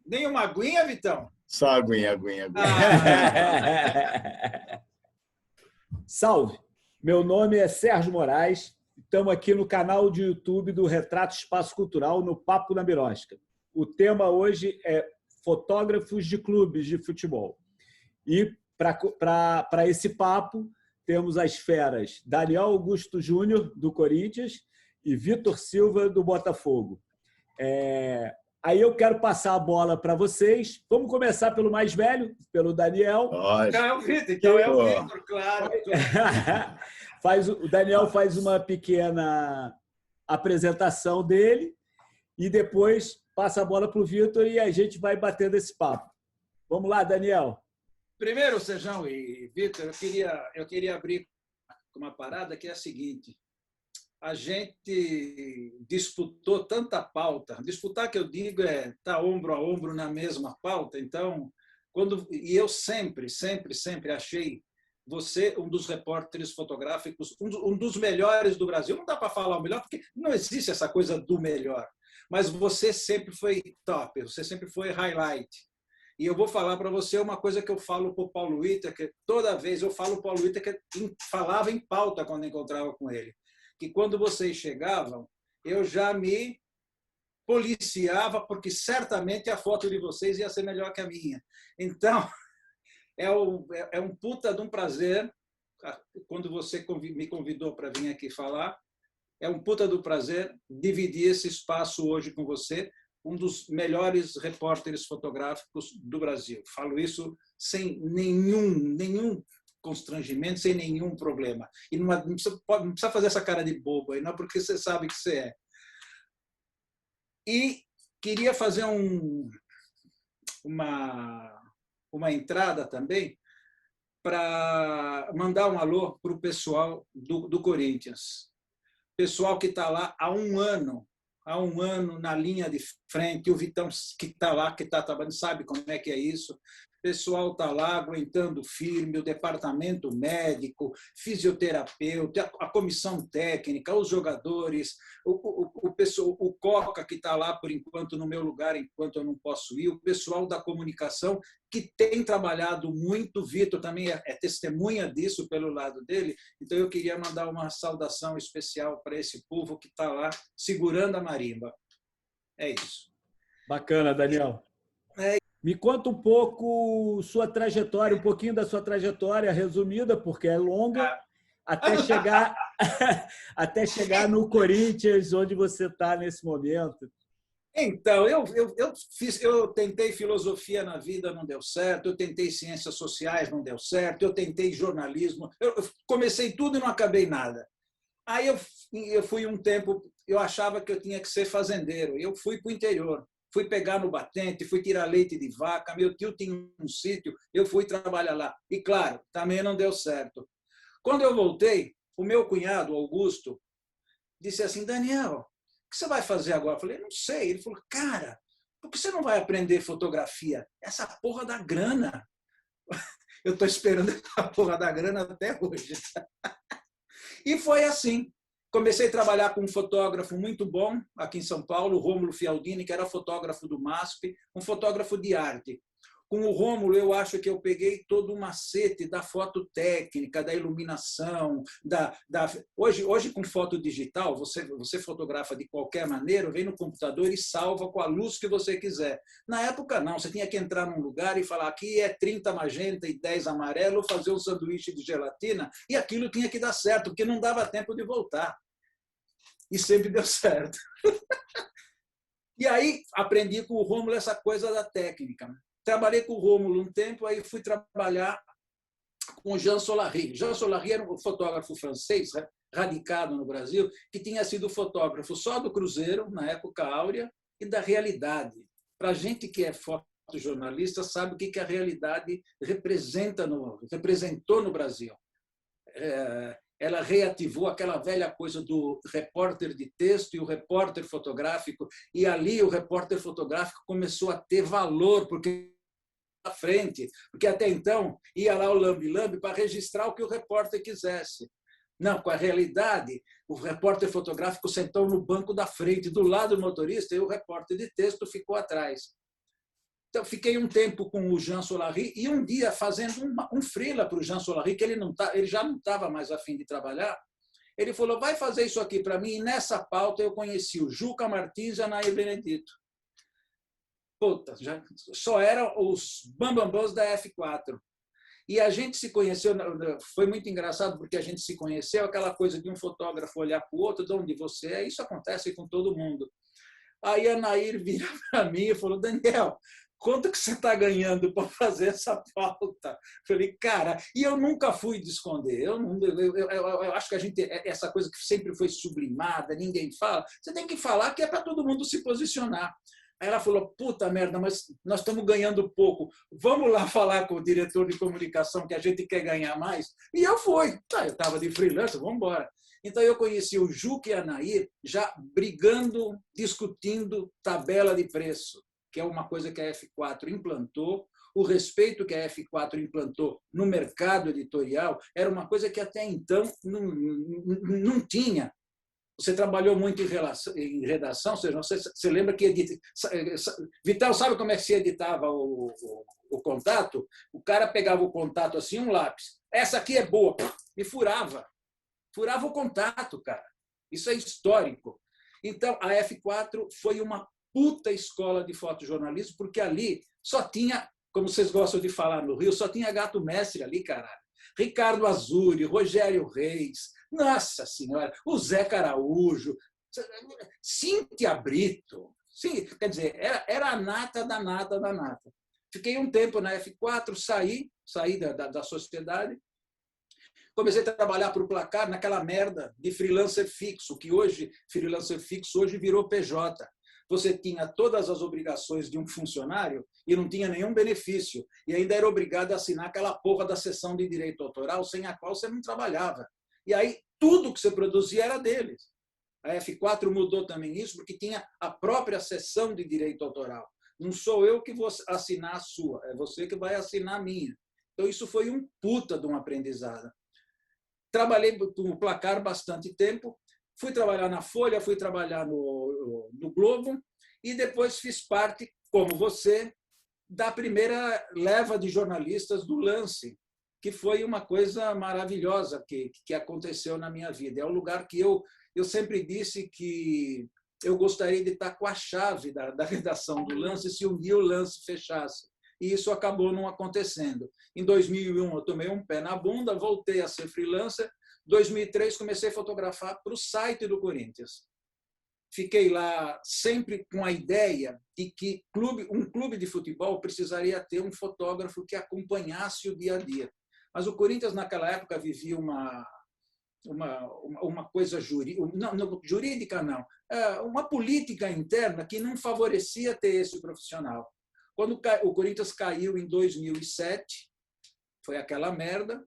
Nem uma aguinha, Vitão? Só aguinha. Salve! Meu nome é Sérgio Moraes. Estamos aqui no canal de YouTube do Retrato Espaço Cultural, no Papo na Birosca. O tema hoje é fotógrafos de clubes de futebol. E para esse papo, temos as feras Daniel Augusto Júnior, do Corinthians, e Vitor Silva, do Botafogo. Aí eu quero passar a bola para vocês. Vamos começar pelo mais velho, pelo Daniel. Então é o Vitor, claro. O Daniel faz uma pequena apresentação dele e depois passa a bola para o Vitor e a gente vai batendo esse papo. Vamos lá, Daniel. Primeiro, Sérgio e Vitor, eu queria abrir uma parada que é a seguinte. A gente disputou tanta pauta. Disputar, que eu digo, é estar ombro a ombro na mesma pauta. Então, e eu sempre achei você um dos repórteres fotográficos, um dos melhores do Brasil. Não dá para falar o melhor, porque não existe essa coisa do melhor. Mas você sempre foi top, você sempre foi highlight. E eu vou falar para você uma coisa que eu falo para o Paulo Witter, que toda vez eu falo para o Paulo Witter, que falava em pauta quando encontrava com ele, que quando vocês chegavam, eu já me policiava, porque certamente a foto de vocês ia ser melhor que a minha. Então, é um puta de um prazer, quando você me convidou para vir aqui falar, é um puta do prazer dividir esse espaço hoje com você, um dos melhores repórteres fotográficos do Brasil. Falo isso sem nenhum constrangimento, sem nenhum problema. E não precisa fazer essa cara de bobo aí, não, porque você sabe que você é. E queria fazer uma entrada também para mandar um alô para o pessoal do Corinthians. Pessoal que está lá há um ano na linha de frente, o Vitão que está lá, que está trabalhando, sabe como é que é isso. O pessoal está lá aguentando firme, o departamento médico, fisioterapeuta, a comissão técnica, os jogadores, o Coca, que está lá por enquanto no meu lugar, enquanto eu não posso ir, o pessoal da comunicação, que tem trabalhado muito. O Vitor também é testemunha disso pelo lado dele. Então eu queria mandar uma saudação especial para esse povo que está lá segurando a marimba. É isso. Bacana, Daniel. Me conta um pouco sua trajetória, um pouquinho da sua trajetória resumida, porque é longa, até chegar no Corinthians, onde você está nesse momento. Então, eu tentei filosofia na vida, não deu certo. Eu tentei ciências sociais, não deu certo. Eu tentei jornalismo. Eu comecei tudo e não acabei nada. Aí eu fui um tempo, eu achava que eu tinha que ser fazendeiro. Eu fui para o interior. Fui pegar no batente, fui tirar leite de vaca. Meu tio tinha um sítio, eu fui trabalhar lá. E, claro, também não deu certo. Quando eu voltei, o meu cunhado, Augusto, disse assim: Daniel, o que você vai fazer agora? Eu falei: não sei. Ele falou: cara, por que você não vai aprender fotografia? Essa porra da grana. Eu estou esperando a porra da grana até hoje. E foi assim. Comecei a trabalhar com um fotógrafo muito bom aqui em São Paulo, o Rômulo Fialdini, que era fotógrafo do MASP, um fotógrafo de arte. Com o Rômulo, eu acho que eu peguei todo o macete da foto técnica, da iluminação. Hoje, com foto digital, você fotografa de qualquer maneira, vem no computador e salva com a luz que você quiser. Na época, não. Você tinha que entrar num lugar e falar: aqui é 30 magenta e 10 amarelo, fazer um sanduíche de gelatina, e aquilo tinha que dar certo, porque não dava tempo de voltar. E sempre deu certo. E aí aprendi com o Rômulo essa coisa da técnica. Trabalhei com o Rômulo um tempo, aí fui trabalhar com o Jean Solary. Jean Solary era um fotógrafo francês, radicado no Brasil, que tinha sido fotógrafo só do Cruzeiro, na época áurea, e da realidade. Para a gente que é fotojornalista, sabe o que a realidade representou no Brasil. Ela reativou aquela velha coisa do repórter de texto e o repórter fotográfico, e ali o repórter fotográfico começou a ter valor, porque à frente, porque até então ia lá o lambe-lambe para registrar o que o repórter quisesse. Não, com a realidade, o repórter fotográfico sentou no banco da frente, do lado do motorista, e o repórter de texto ficou atrás. Então, fiquei um tempo com o Jean Solari e um dia fazendo um freela para o Jean Solari, que ele já não estava mais a fim de trabalhar. Ele falou, vai fazer isso aqui para mim. E nessa pauta eu conheci o Juca Martins e a Nair Benedito. Puta, só eram os bambambãs da F4. E a gente se conheceu, foi muito engraçado, porque a gente se conheceu, aquela coisa de um fotógrafo olhar para o outro, de onde você é, isso acontece com todo mundo. Aí a Nair vira para mim e falou, Daniel, quanto que você está ganhando para fazer essa pauta? Falei, cara, e eu nunca fui de esconder. Eu acho que a gente, essa coisa que sempre foi sublimada, ninguém fala, você tem que falar que é para todo mundo se posicionar. Aí ela falou, puta merda, mas nós estamos ganhando pouco. Vamos lá falar com o diretor de comunicação que a gente quer ganhar mais? E eu fui. Eu estava de freelancer, vamos embora. Então, eu conheci o Juca e a Nair já brigando, discutindo tabela de preço, que é uma coisa que a F4 implantou. O respeito que a F4 implantou no mercado editorial era uma coisa que até então não tinha. Você trabalhou muito em redação, você lembra que Vital, sabe como é que se editava o contato? O cara pegava o contato assim, um lápis. Essa aqui é boa, e furava. Furava o contato, cara. Isso é histórico. Então, a F4 foi uma puta escola de fotojornalismo, porque ali só tinha, como vocês gostam de falar no Rio, só tinha gato mestre ali, caralho. Ricardo Azuri, Rogério Reis, nossa senhora, o Zé Caraújo, Cíntia Brito. Sim, quer dizer, era a nata da nata da nata. Fiquei um tempo na F4, saí da sociedade, comecei a trabalhar para o Placar naquela merda de freelancer fixo, que hoje, freelancer fixo, hoje virou PJ. Você tinha todas as obrigações de um funcionário e não tinha nenhum benefício. E ainda era obrigado a assinar aquela porra da cessão de direito autoral, sem a qual você não trabalhava. E aí, tudo que você produzia era deles. A F4 mudou também isso, porque tinha a própria cessão de direito autoral. Não sou eu que vou assinar a sua, é você que vai assinar a minha. Então, isso foi um puta de um aprendizado. Trabalhei com o Placar bastante tempo, fui trabalhar na Folha, fui trabalhar no Globo e depois fiz parte, como você, da primeira leva de jornalistas do Lance, que foi uma coisa maravilhosa que aconteceu na minha vida. É um lugar que eu sempre disse que eu gostaria de estar com a chave da redação do Lance se um dia o Lance fechasse. E isso acabou não acontecendo. Em 2001, eu tomei um pé na bunda, voltei a ser freelancer. Em 2003, comecei a fotografar para o site do Corinthians. Fiquei lá sempre com a ideia de que um clube de futebol precisaria ter um fotógrafo que acompanhasse o dia a dia. Mas o Corinthians, naquela época, vivia uma coisa jurídica, não, uma política interna que não favorecia ter esse profissional. Quando o Corinthians caiu em 2007, foi aquela merda.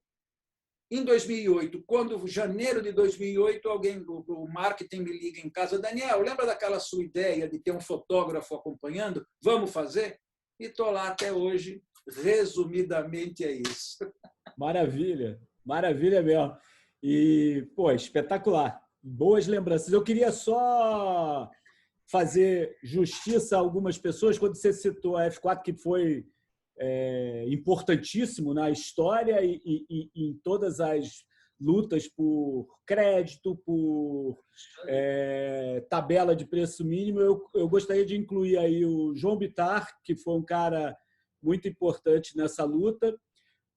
Em 2008, janeiro de 2008, o marketing me liga em casa, Daniel, lembra daquela sua ideia de ter um fotógrafo acompanhando? Vamos fazer? E estou lá até hoje. Resumidamente é isso. Maravilha, maravilha mesmo. E, pô, espetacular. Boas lembranças. Eu queria só fazer justiça a algumas pessoas, quando você citou a F4, que foi importantíssimo na história e em todas as lutas por crédito, por tabela de preço mínimo. Eu gostaria de incluir aí o João Bittar, que foi um cara muito importante nessa luta.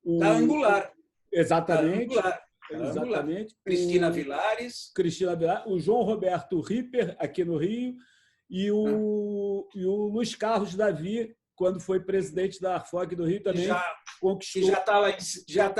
Da Angular. Exatamente. Da Angular. Exatamente. Cristina Vilares. O João Roberto Ripper, aqui no Rio, e o Luiz Carlos Davi, quando foi presidente da Arfog do Rio, também conquistou. Que já está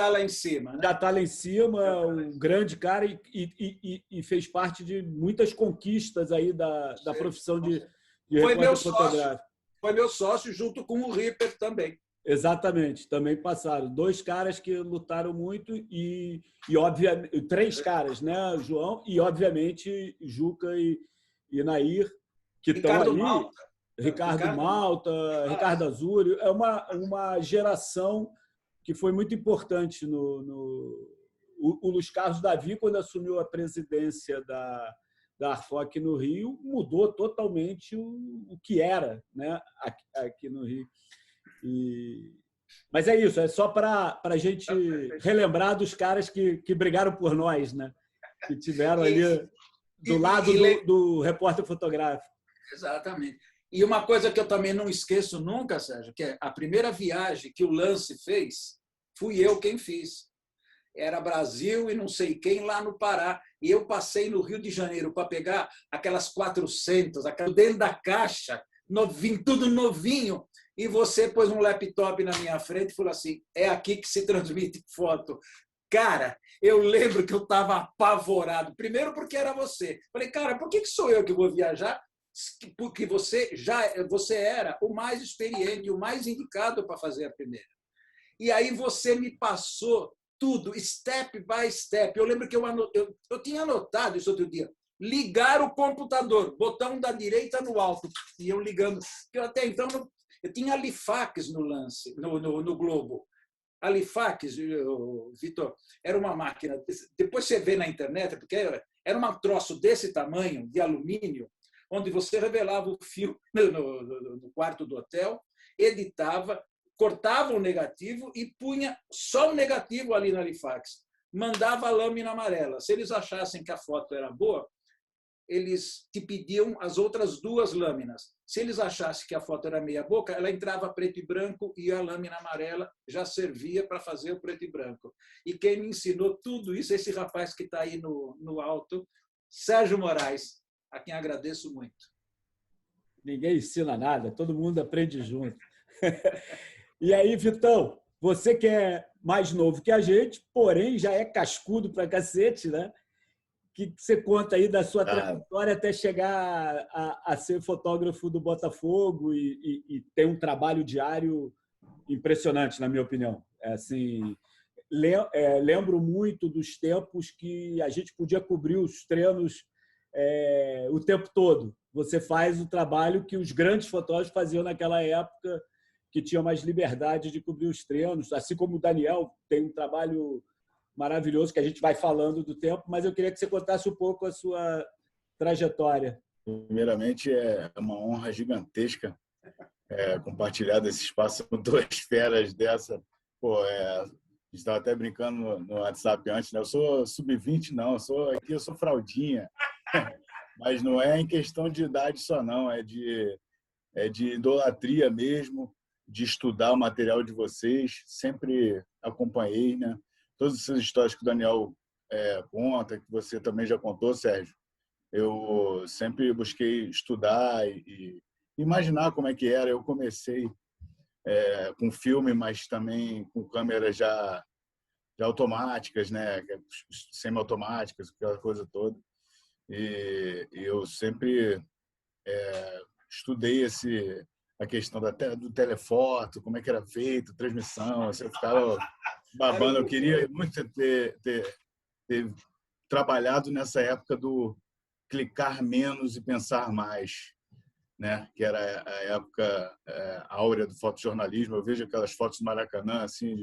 lá em cima. Né? Já está lá em cima, um grande cara, e fez parte de muitas conquistas aí da profissão de repórter fotográfico. Foi meu sócio junto com o Ripper também. Exatamente, também passaram. Dois caras que lutaram muito e obviamente, três caras, né, João? E, obviamente, Juca e Nair, que estão ali. Ricardo Malta, Ricardo Azuri. É uma geração que foi muito importante o Luiz Carlos Davi, quando assumiu a presidência da Arfoc no Rio, mudou totalmente o que era, né, aqui no Rio. Mas é isso, é só para a gente relembrar dos caras que brigaram por nós, né? Que tiveram ali do lado do repórter fotográfico. Exatamente. E uma coisa que eu também não esqueço nunca, Sérgio, que é a primeira viagem que o Lance fez, fui eu quem fiz. Era Brasil e não sei quem lá no Pará. E eu passei no Rio de Janeiro para pegar aquelas 400, dentro da caixa, novinho, tudo novinho. E você pôs um laptop na minha frente e falou assim, é aqui que se transmite foto. Cara, eu lembro que eu estava apavorado. Primeiro porque era você. Falei, cara, por que sou eu que vou viajar? Porque você era o mais experiente, o mais indicado para fazer a primeira. E aí você me passou tudo, step by step. Eu lembro que eu tinha anotado isso outro dia. Ligar o computador, botão da direita no alto, e eu ligando. Eu até então eu tinha Alifax no Lance, no Globo. Alifax, Vitor, era uma máquina. Depois você vê na internet, porque era um troço desse tamanho, de alumínio, onde você revelava o fio no quarto do hotel, editava, cortava o negativo e punha só o negativo ali na Alifax. Mandava a lâmina amarela. Se eles achassem que a foto era boa, eles te pediam as outras 2 lâminas. Se eles achassem que a foto era meia boca, ela entrava preto e branco e a lâmina amarela já servia para fazer o preto e branco. E quem me ensinou tudo isso, esse rapaz que está aí no alto, Sérgio Moraes, a quem agradeço muito. Ninguém ensina nada, todo mundo aprende junto. E aí, Vitão, você que é mais novo que a gente, porém já é cascudo pra cacete, né? O que você conta aí da sua trajetória até chegar a ser fotógrafo do Botafogo e ter um trabalho diário impressionante, na minha opinião. Assim, lembro muito dos tempos que a gente podia cobrir os treinos o tempo todo. Você faz o trabalho que os grandes fotógrafos faziam naquela época, que tinham mais liberdade de cobrir os treinos, assim como o Daniel tem um trabalho maravilhoso que a gente vai falando do tempo, mas eu queria que você contasse um pouco a sua trajetória. Primeiramente, é uma honra gigantesca compartilhar desse espaço com 2 feras dessa. Pô, a gente estava até brincando no WhatsApp antes, né? Eu sou sub-20, não, eu sou fraldinha. Mas não é em questão de idade só, não, é de idolatria mesmo, de estudar o material de vocês, sempre acompanhei, né? Todas essas histórias que o Daniel conta, que você também já contou, Sérgio, eu sempre busquei estudar e imaginar como é que era. Eu comecei com filme, mas também com câmeras já automáticas, né? Semi-automáticas, aquela coisa toda. E eu sempre estudei a questão do telefoto, como é que era feito, transmissão. Eu ficava babando. Eu queria muito ter trabalhado nessa época do clicar menos e pensar mais, né? Que era a época áurea do fotojornalismo. Eu vejo aquelas fotos do Maracanã, assim,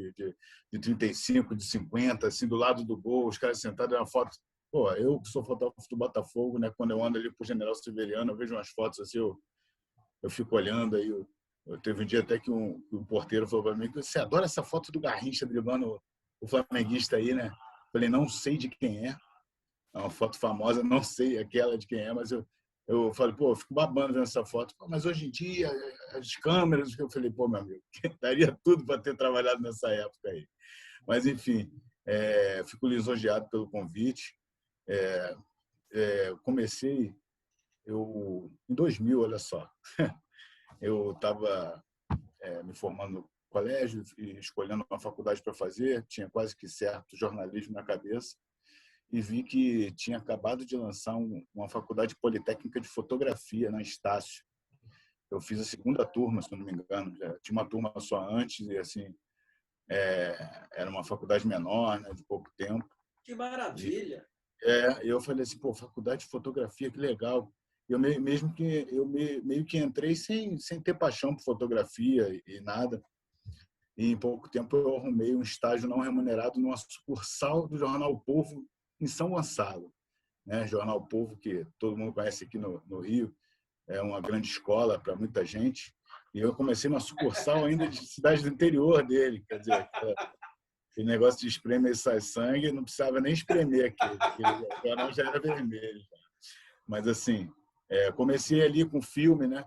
de 35, de 50, assim, do lado do gol, os caras sentados, é uma foto. Pô, eu que sou fotógrafo do Botafogo, né? Quando eu ando ali pro General Severiano, eu vejo umas fotos assim, eu fico olhando aí. Teve um dia até que um porteiro falou para mim que você adora essa foto do Garrincha driblando o flamenguista aí, né? Falei, não sei de quem é. É uma foto famosa, não sei aquela de quem é, mas eu falei, pô, eu fico babando vendo essa foto. Pô, mas hoje em dia, as câmeras, eu falei, pô, meu amigo, daria tudo para ter trabalhado nessa época aí. Mas, enfim, fico lisonjeado pelo convite. Comecei em 2000, olha só. Eu estava me formando no colégio e escolhendo uma faculdade para fazer, tinha quase que certo jornalismo na cabeça, e vi que tinha acabado de lançar uma faculdade politécnica de fotografia na Estácio. Eu fiz a 2ª turma, se não me engano, já tinha uma turma só antes, e assim, era uma faculdade menor, né, de pouco tempo. Que maravilha! E eu falei assim, pô, faculdade de fotografia, que legal. Eu meio que entrei sem ter paixão por fotografia e nada. e em pouco tempo eu arrumei um estágio não remunerado numa sucursal do Jornal o Povo, em São Gonçalo, né? Jornal o Povo, que todo mundo conhece aqui no Rio, é uma grande escola para muita gente. E eu comecei na sucursal ainda de cidade do interior dele, quer dizer, aquele negócio de espremer e sai sangue, não precisava nem espremer aquele jornal já era vermelho. Mas, assim, comecei ali com filme, né?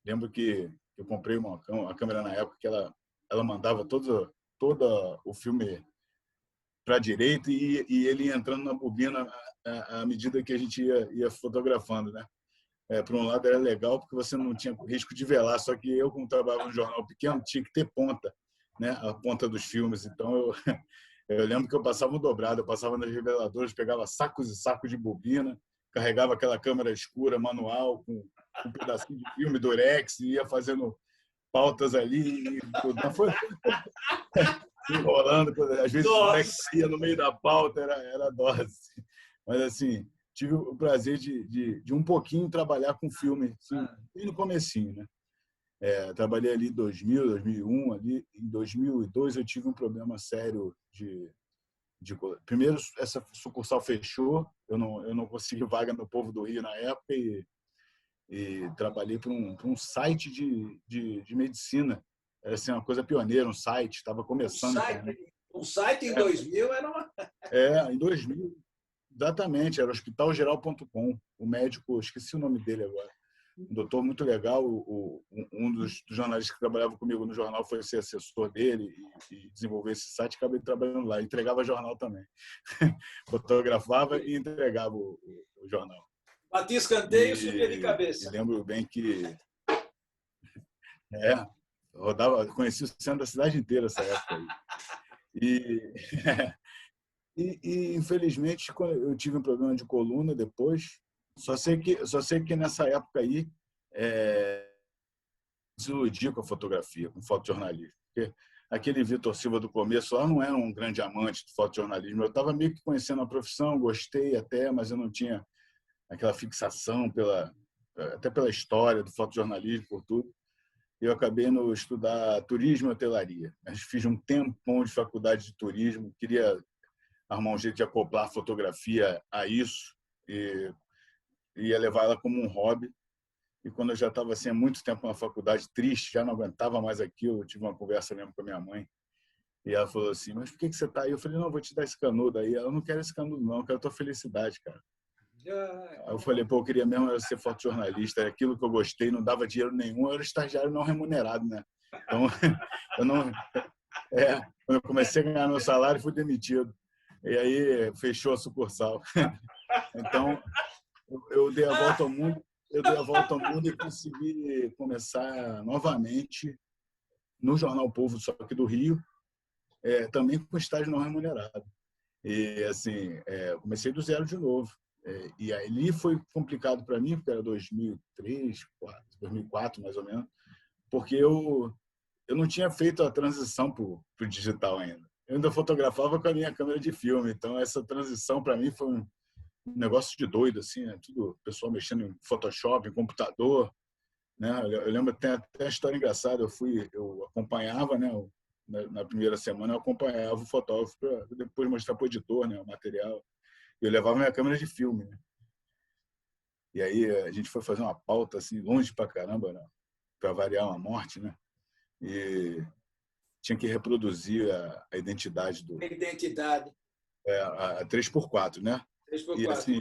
Lembro que eu comprei uma câmera na época que ela mandava todo o filme para a direita e ele ia entrando na bobina à medida que a gente ia fotografando, né? Por um lado era legal porque você não tinha risco de velar, só que eu, como trabalhava no jornal pequeno, tinha que ter ponta, né? A ponta dos filmes. Então eu lembro que eu passava um dobrado, eu passava nas reveladoras, pegava sacos e sacos de bobina, carregava aquela câmera escura manual com um pedacinho de filme Durex e ia fazendo pautas ali e tudo. Foi enrolando, às vezes o Durex ia no meio da pauta, era dose. Mas, assim, tive o prazer de um pouquinho trabalhar com filme, assim, bem no comecinho, né? Trabalhei ali em 2000, 2001, ali em 2002 eu tive um problema sério primeiro, essa sucursal fechou, eu não consegui vaga no Povo do Rio na época e trabalhei para um site de medicina. Era assim, uma coisa pioneira, um site, estava começando. Um site em 2000 era uma... Em 2000, exatamente, era hospitalgeral.com. O médico, esqueci o nome dele agora, um doutor muito legal, um dos jornalistas que trabalhava comigo no jornal foi ser assessor dele e desenvolver esse site, acabei trabalhando lá, entregava jornal também. Fotografava e entregava o jornal. Batia escanteio e subia de cabeça. E lembro bem que conheci o centro da cidade inteira essa época aí. E infelizmente eu tive um problema de coluna depois. Só sei que nessa época aí desiludi com a fotografia, com o fotojornalismo. Porque aquele Vitor Silva do começo lá não era um grande amante do fotojornalismo. Eu estava meio que conhecendo a profissão, gostei até, mas eu não tinha aquela fixação até pela história do fotojornalismo, por tudo. Eu acabei no estudar turismo e hotelaria. Fiz um tempão de faculdade de turismo, queria arrumar um jeito de acoplar a fotografia a isso e ia levar ela como um hobby. E quando eu já estava assim, há muito tempo na faculdade, triste, já não aguentava mais aquilo, eu tive uma conversa mesmo com a minha mãe. E ela falou assim, mas por que você está aí? Eu falei, não, eu vou te dar esse canudo aí. Ela, eu não quero esse canudo não, eu quero a tua felicidade, cara. Aí eu falei, eu queria mesmo ser fotojornalista, era aquilo que eu gostei, não dava dinheiro nenhum, eu era estagiário não remunerado, né? Então, quando eu comecei a ganhar meu salário, fui demitido. E aí fechou a sucursal. Então, eu dei a volta ao mundo, e consegui começar novamente no Jornal o Povo, só que do Rio, também com estágio não remunerado. E, assim, comecei do zero de novo. E ali foi complicado para mim, porque era 2003, 2004, mais ou menos, porque eu não tinha feito a transição para o digital ainda. Eu ainda fotografava com a minha câmera de filme, então essa transição para mim foi um negócio de doido, assim, né? Tudo, o pessoal mexendo em Photoshop, em computador, né? Eu lembro até a história engraçada, eu acompanhava, né? Na primeira semana eu acompanhava o fotógrafo para depois mostrar para o editor, né? O material. Eu levava minha câmera de filme, né? E aí a gente foi fazer uma pauta assim longe pra caramba, né? Para variar uma morte, né? E tinha que reproduzir a identidade do... A identidade. A 3x4, né? 3x4. E assim,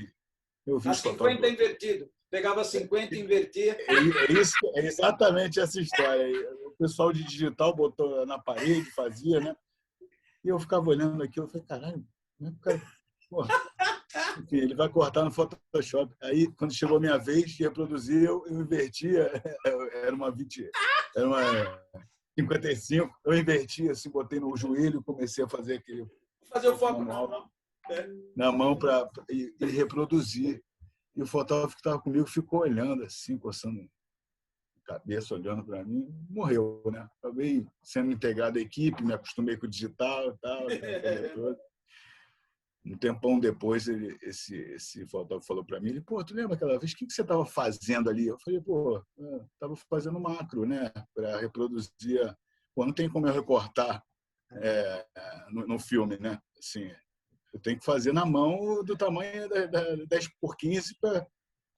eu vi a 50 invertido. Pegava 50 e invertia. É exatamente essa história. O pessoal de digital botou na parede, fazia, né? E eu ficava olhando aquilo, eu falei, caralho, como é que o cara... Porra. Enfim, ele vai cortar no Photoshop. Aí, quando chegou a minha vez de reproduzir, eu invertia. Era uma 20, era uma 55. Eu invertia, assim, botei no joelho, comecei a fazer aquele... Fazer o foco manual. Na mão e reproduzir. E o fotógrafo que estava comigo ficou olhando assim, coçando a cabeça, olhando para mim, morreu, né? Acabei sendo integrado à equipe, me acostumei com o digital e tal. Um tempão depois, esse fotógrafo falou para mim, pô, tu lembra aquela vez, o que você estava fazendo ali? Eu falei, pô, estava fazendo macro, né? Para reproduzir pô, não tem como eu recortar no filme, né? Assim, eu tenho que fazer na mão do tamanho da 10x15 para...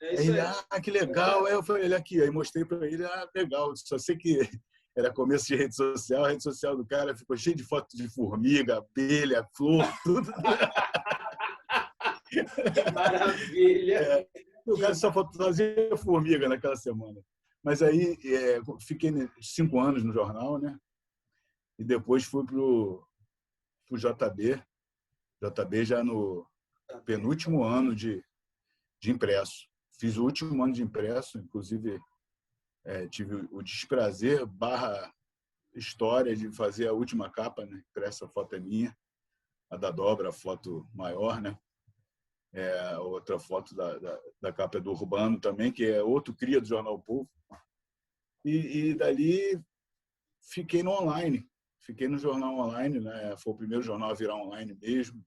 É Aí isso ele, aí. que legal. Aí eu falei, ele aqui. Aí mostrei para ele, legal. Só sei que era começo de rede social. A rede social do cara ficou cheia de fotos de formiga, abelha, flor, tudo. Que maravilha! O cara só fazia formiga naquela semana. Mas aí fiquei 5 anos no jornal, né? E depois fui para o JB. JB já no penúltimo ano de impresso. Fiz o último ano de impresso, inclusive tive o desprazer / história de fazer a última capa, né? Impressa, a foto é minha, a da dobra, a foto maior, né? Outra foto da capa é do Urbano também, que é outro cria do Jornal o Povo. E dali fiquei no online, fiquei no jornal online, né? Foi o primeiro jornal a virar online mesmo,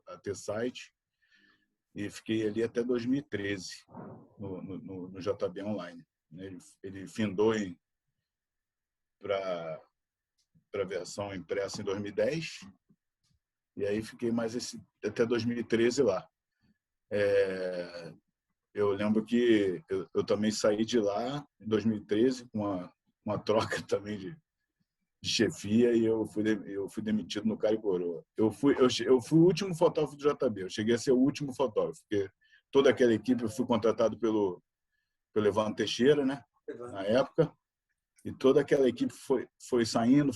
a ter site. E fiquei ali até 2013 no JB Online. Ele findou para a versão impressa em 2010 e aí fiquei mais até 2013 lá. Eu lembro que eu também saí de lá em 2013 com uma troca também de chefia e eu fui demitido no Cara e Coroa. Eu fui o último fotógrafo do JB. Eu cheguei a ser o último fotógrafo, porque toda aquela equipe eu fui contratado pelo Evandro Teixeira, né? Na época, e toda aquela equipe foi saindo,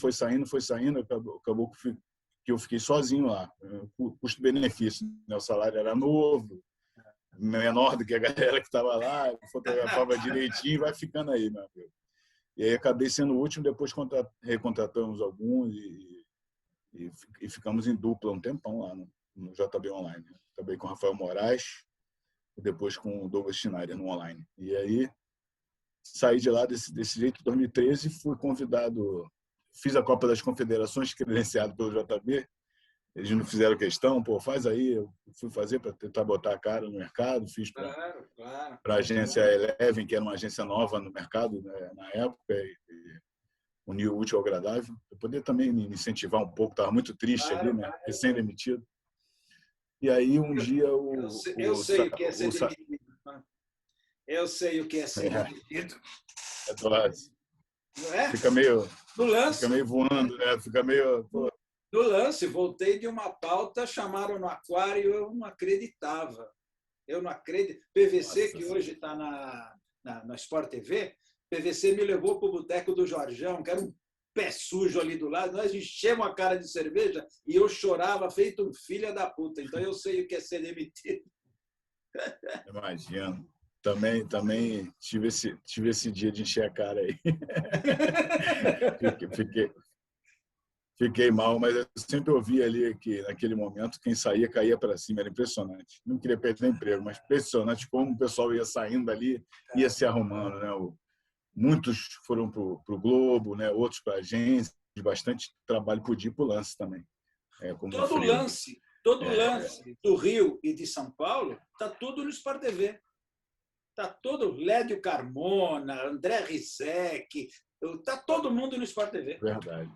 acabou que eu fiquei sozinho lá. Custo-benefício, né? O salário era novo, menor do que a galera que estava lá, fotografava direitinho, vai ficando aí, meu amigo. E aí acabei sendo o último, depois recontratamos alguns e ficamos em dupla um tempão lá no JB Online. Acabei com o Rafael Moraes e depois com o Douglas Schneider no online. E aí saí de lá desse jeito em 2013 e fui convidado, fiz a Copa das Confederações credenciado pelo JB. Eles não fizeram questão, faz aí. Eu fui fazer para tentar botar a cara no mercado, fiz para a agência Eleven, que era uma agência nova no mercado, né, na época, e unir o útil ao agradável. Eu poder também me incentivar um pouco, estava muito triste ali, né, recém-demitido. E aí um dia eu sei o que é ser demitido. Eu sei o que é ser demitido. Não é? Fica meio voando, né? Fica meio... No lance, voltei de uma pauta, chamaram no aquário, eu não acreditava. Eu não acredito. PVC, nossa, que hoje está na Sport TV, PVC me levou para o boteco do Jorjão, que era um pé sujo ali do lado. Nós enchemos a cara de cerveja e eu chorava feito um filho da puta. Então eu sei o que é ser demitido. Imagino. Também tive esse dia de encher a cara aí. Fiquei mal, mas eu sempre ouvi ali que, naquele momento, quem saía caía para cima. Era impressionante. Não queria perder emprego, mas impressionante como o pessoal ia saindo dali, ia se arrumando, né? Muitos foram para o Globo, né? Outros para a agência. Bastante trabalho podia ir para o lance também. Todo lance do Rio e de São Paulo está tudo no Sport TV. Está todo Lédio Carmona, André Rizek, está todo mundo no Sport TV. Verdade.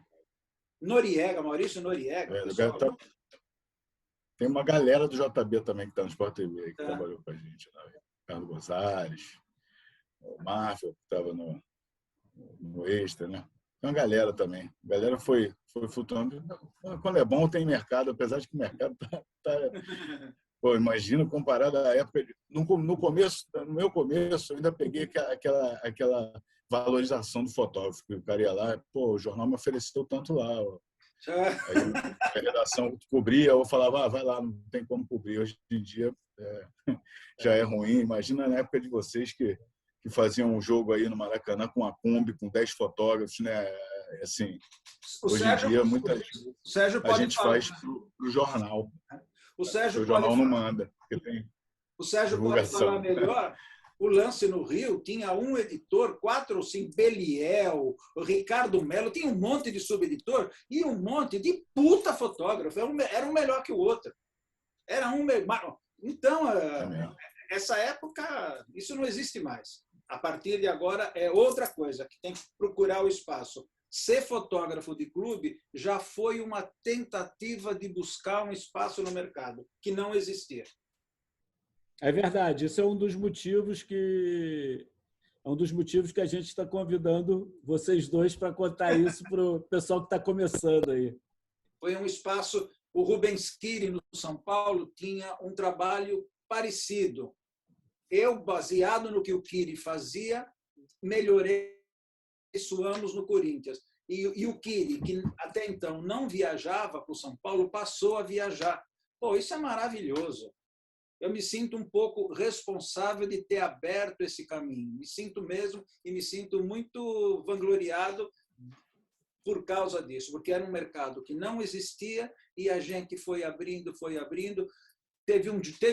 Maurício Noriega. Tem uma galera do JB também que está no Sport TV, que trabalhou com a gente. Né? Carlos Gonzalez, o Marvel, que estava no Extra, né? Tem uma galera também. A galera foi flutuando. Quando é bom, tem mercado, apesar de que o mercado Pô, imagino comparado à época... No meu começo, eu ainda peguei aquela valorização do fotógrafo. O cara ia lá, o jornal me ofereceu tanto lá. Aí a redação cobria, ou falava, vai lá, não tem como cobrir. Hoje em dia já é ruim. Imagina na época de vocês que faziam um jogo aí no Maracanã com a Kombi, com 10 fotógrafos, né? Assim, hoje em dia, a gente faz para o jornal. O Sérgio jornal não manda. O Sérgio pode falar melhor. O lance no Rio tinha um editor, 4 ou 5, Beliel, o Ricardo Melo, tinha um monte de subeditor e um monte de puta fotógrafo. Era um melhor que o outro. Era um melhor. Então, essa época, isso não existe mais. A partir de agora é outra coisa, que tem que procurar o espaço. ser fotógrafo de clube já foi uma tentativa de buscar um espaço no mercado que não existia. É verdade, isso é um dos motivos que a gente está convidando vocês dois para contar isso para o pessoal que está começando aí. Foi um espaço. O Rubens Kiri, no São Paulo, tinha um trabalho parecido. Eu, baseado no que o Kiri fazia, melhorei isso anos no Corinthians. E o Kiri, que até então não viajava para o São Paulo, passou a viajar. Pô, isso é maravilhoso. Eu me sinto um pouco responsável de ter aberto esse caminho. Me sinto mesmo e me sinto muito vangloriado por causa disso, porque era um mercado que não existia e a gente foi abrindo, foi abrindo. Teve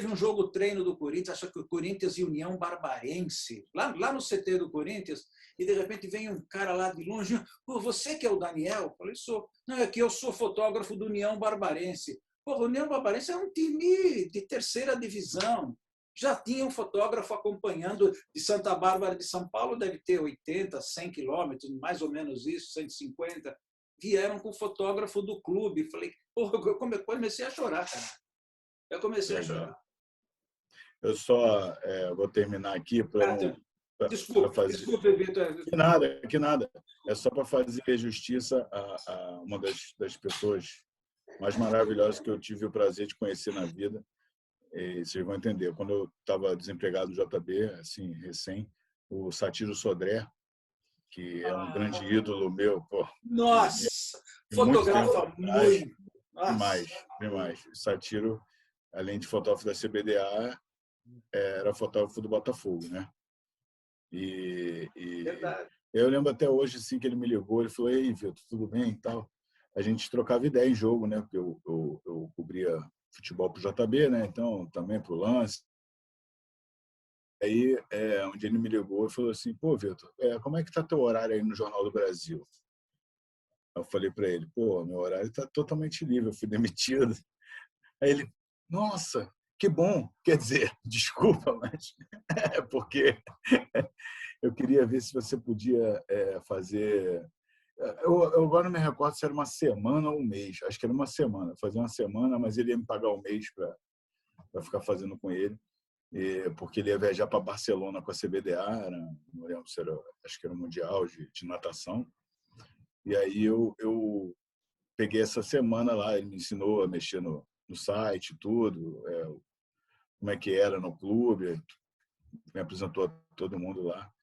um jogo treino do Corinthians, acho que o Corinthians e União Barbarense, lá no CT do Corinthians, e de repente vem um cara lá de longe, pô, você que é o Daniel? Eu falei, sou. Não, é que eu sou fotógrafo do União Barbarense. Pô, o União Barbarense é um time de terceira divisão. Já tinha um fotógrafo acompanhando de Santa Bárbara de São Paulo, deve ter 80, 100 quilômetros, mais ou menos isso, 150. Vieram com o fotógrafo do clube. Falei, pô, eu comecei a chorar, cara. Eu comecei a chorar. Eu só vou terminar aqui para Desculpe, Vitor. Que nada. É só para fazer justiça a uma das pessoas mais maravilhosas que eu tive o prazer de conhecer na vida. E vocês vão entender. Quando eu estava desempregado no JB, assim, recém, o Satiro Sodré, que é um grande ídolo meu. Pô, nossa! Fotografa muito. Demais. O Satiro, além de fotógrafo da CBDA, era fotógrafo do Botafogo, né? Verdade. Eu lembro até hoje, assim, que ele me ligou, ele falou, ei, Vitor, tudo bem e tal? A gente trocava ideia em jogo, né? Porque eu cobria futebol para o JB, né? Então, também para o Lance. Aí, um dia ele me ligou e falou assim, pô, Vitor, como é que tá teu horário aí no Jornal do Brasil? Eu falei para ele, pô, meu horário está totalmente livre, eu fui demitido. Aí ele, nossa, que bom. Quer dizer, desculpa, mas é porque eu queria ver se você podia fazer... Eu agora não me recordo se era uma semana ou um mês. Acho que era uma semana. Fazer uma semana, mas ele ia me pagar um mês para ficar fazendo com ele. Porque ele ia viajar para Barcelona com a CBDA, não lembro se era, acho que era um mundial de natação. E aí eu peguei essa semana lá, ele me ensinou a mexer no site, tudo, como é que era no clube, me apresentou a todo mundo lá.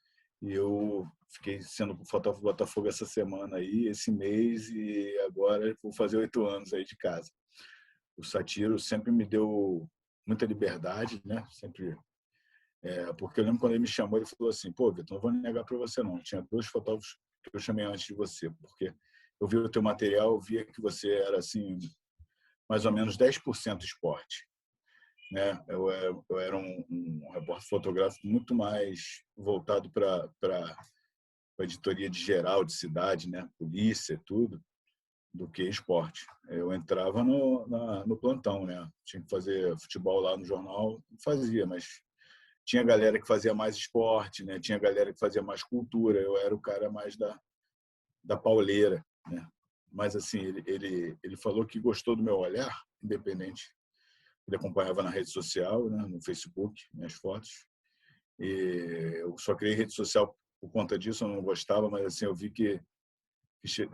E eu fiquei sendo fotógrafo do Botafogo essa semana aí, esse mês, e agora vou fazer 8 anos aí de casa. O Satiro sempre me deu muita liberdade, né? Sempre, porque eu lembro quando ele me chamou, ele falou assim, pô, Vitor, não vou negar para você não, tinha 2 fotógrafos que eu chamei antes de você, porque eu vi o teu material, eu via que você era assim, mais ou menos 10% esporte. Né? Eu era um repórter fotográfico muito mais voltado para a editoria de geral, de cidade, né? Polícia, tudo, do que esporte. Eu entrava no plantão, né? Tinha que fazer futebol lá no jornal, fazia, mas tinha galera que fazia mais esporte, né? Tinha galera que fazia mais cultura. Eu era o cara mais da pauleira, né? Mas assim, ele falou que gostou do meu olhar, independente. Ele acompanhava na rede social, né, no Facebook, minhas fotos. E eu só criei rede social por conta disso, eu não gostava, mas assim eu vi que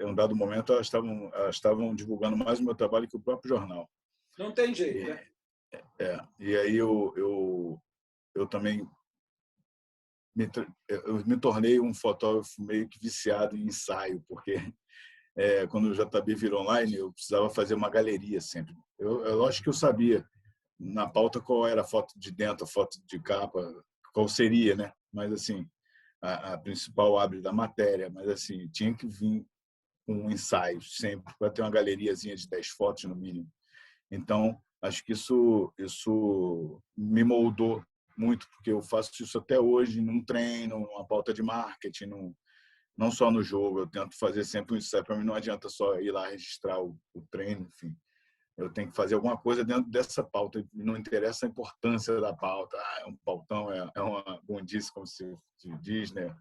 em um dado momento elas estavam divulgando mais o meu trabalho que o próprio jornal. Não tem jeito, né? E aí eu também eu me tornei um fotógrafo meio que viciado em ensaio, porque quando o JB virou online, eu precisava fazer uma galeria sempre. Lógico que eu sabia na pauta qual era a foto de dentro, a foto de capa, qual seria, né? Mas assim, a principal abre da matéria, mas assim, tinha que vir com um ensaio sempre para ter uma galeriazinha de 10 fotos no mínimo. Então, acho que isso me moldou muito, porque eu faço isso até hoje num treino, numa pauta de marketing, não só no jogo, eu tento fazer sempre um ensaio. Para mim não adianta só ir lá registrar o treino, enfim. Eu tenho que fazer alguma coisa dentro dessa pauta. Não interessa a importância da pauta. É um pautão, é uma bundice, como se diz, né?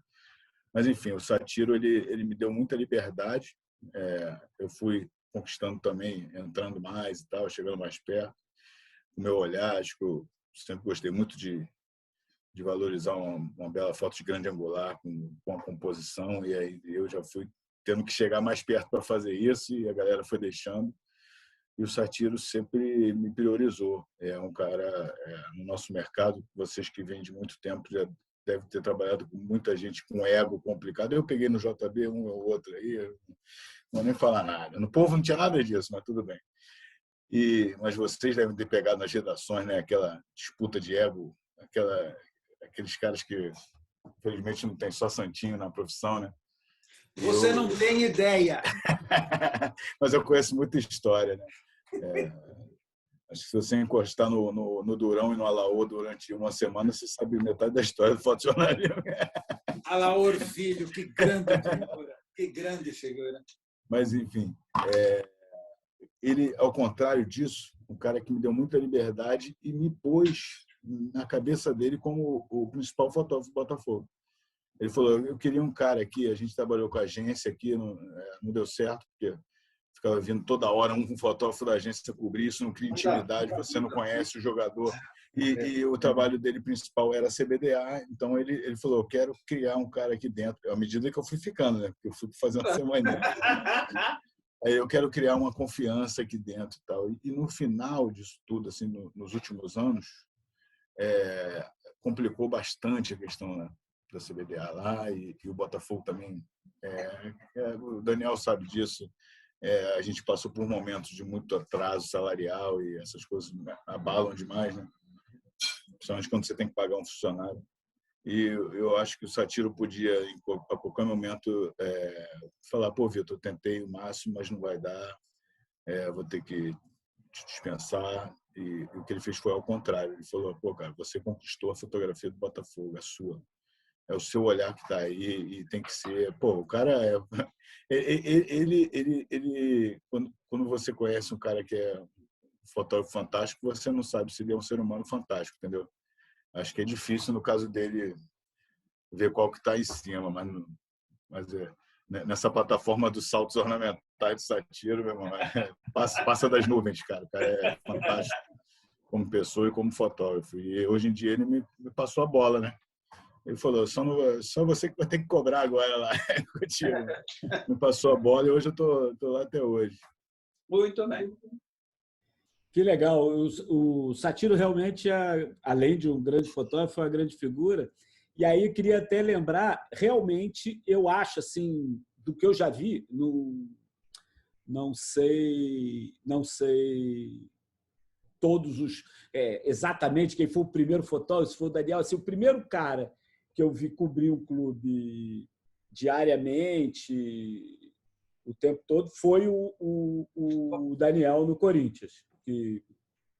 Mas, enfim, o Satiro ele me deu muita liberdade. Eu fui conquistando também, entrando mais e tal, chegando mais perto. O meu olhar, acho que eu sempre gostei muito de valorizar uma bela foto de grande angular com a composição, e aí eu já fui tendo que chegar mais perto para fazer isso, e a galera foi deixando. E o Satiro sempre me priorizou. É um cara, no nosso mercado, vocês que vêm de muito tempo já devem ter trabalhado com muita gente com ego complicado. Eu peguei no JB um ou outro aí, não vou nem falar nada. No Povo não tinha nada disso, mas tudo bem. Mas vocês devem ter pegado nas redações, né, aquela disputa de ego, aqueles caras que, infelizmente, não tem só santinho na profissão, né? Você não tem ideia. Mas eu conheço muita história, né? Acho que se você encostar no Durão e no Alaô durante uma semana, você sabe metade da história do fotojornalismo. Alaor Filho, que grande figura. Que grande figura. Mas, enfim, ele, ao contrário disso, um cara que me deu muita liberdade e me pôs na cabeça dele como o principal fotógrafo do Botafogo. Ele falou, eu queria um cara aqui, a gente trabalhou com a agência aqui, não deu certo, porque ficava vindo toda hora um fotógrafo da agência cobrir, isso não cria intimidade, você não conhece o jogador. E o trabalho dele principal era CBDA, então ele falou, eu quero criar um cara aqui dentro, à medida que eu fui ficando, né? Porque eu fui fazendo a semana. Aí eu quero criar uma confiança aqui dentro e tal. E no final disso tudo, assim, nos últimos anos, complicou bastante a questão, né, da CBDA lá, e o Botafogo também. O Daniel sabe disso. A gente passou por momentos de muito atraso salarial e essas coisas abalam demais, né? Principalmente quando você tem que pagar um funcionário. E eu acho que o Satiro podia, a qualquer momento, falar, pô, Vitor, eu tentei o máximo, mas não vai dar, vou ter que te dispensar. E o que ele fez foi ao contrário. Ele falou, pô, cara, você conquistou a fotografia do Botafogo, é sua. É o seu olhar que está aí e tem que ser... Pô, o cara quando você conhece um cara que é um fotógrafo fantástico, você não sabe se ele é um ser humano fantástico, entendeu? Acho que é difícil, no caso dele, ver qual que está em cima, mas nessa plataforma dos saltos ornamentais do Satiro, meu irmão, passa das nuvens, cara. O cara é fantástico como pessoa e como fotógrafo. E hoje em dia ele me passou a bola, né? Ele falou, só você que vai ter que cobrar agora lá contigo. Me passou a bola e hoje eu tô lá até hoje. Muito bem. Que legal. O Satiro realmente, além de um grande fotógrafo, é uma grande figura. E aí eu queria até lembrar, realmente, eu acho, assim, do que eu já vi, não sei todos exatamente quem foi o primeiro fotógrafo, se foi o Daniel, assim, o primeiro cara que eu vi cobrir um clube diariamente, o tempo todo, foi o Daniel no Corinthians, que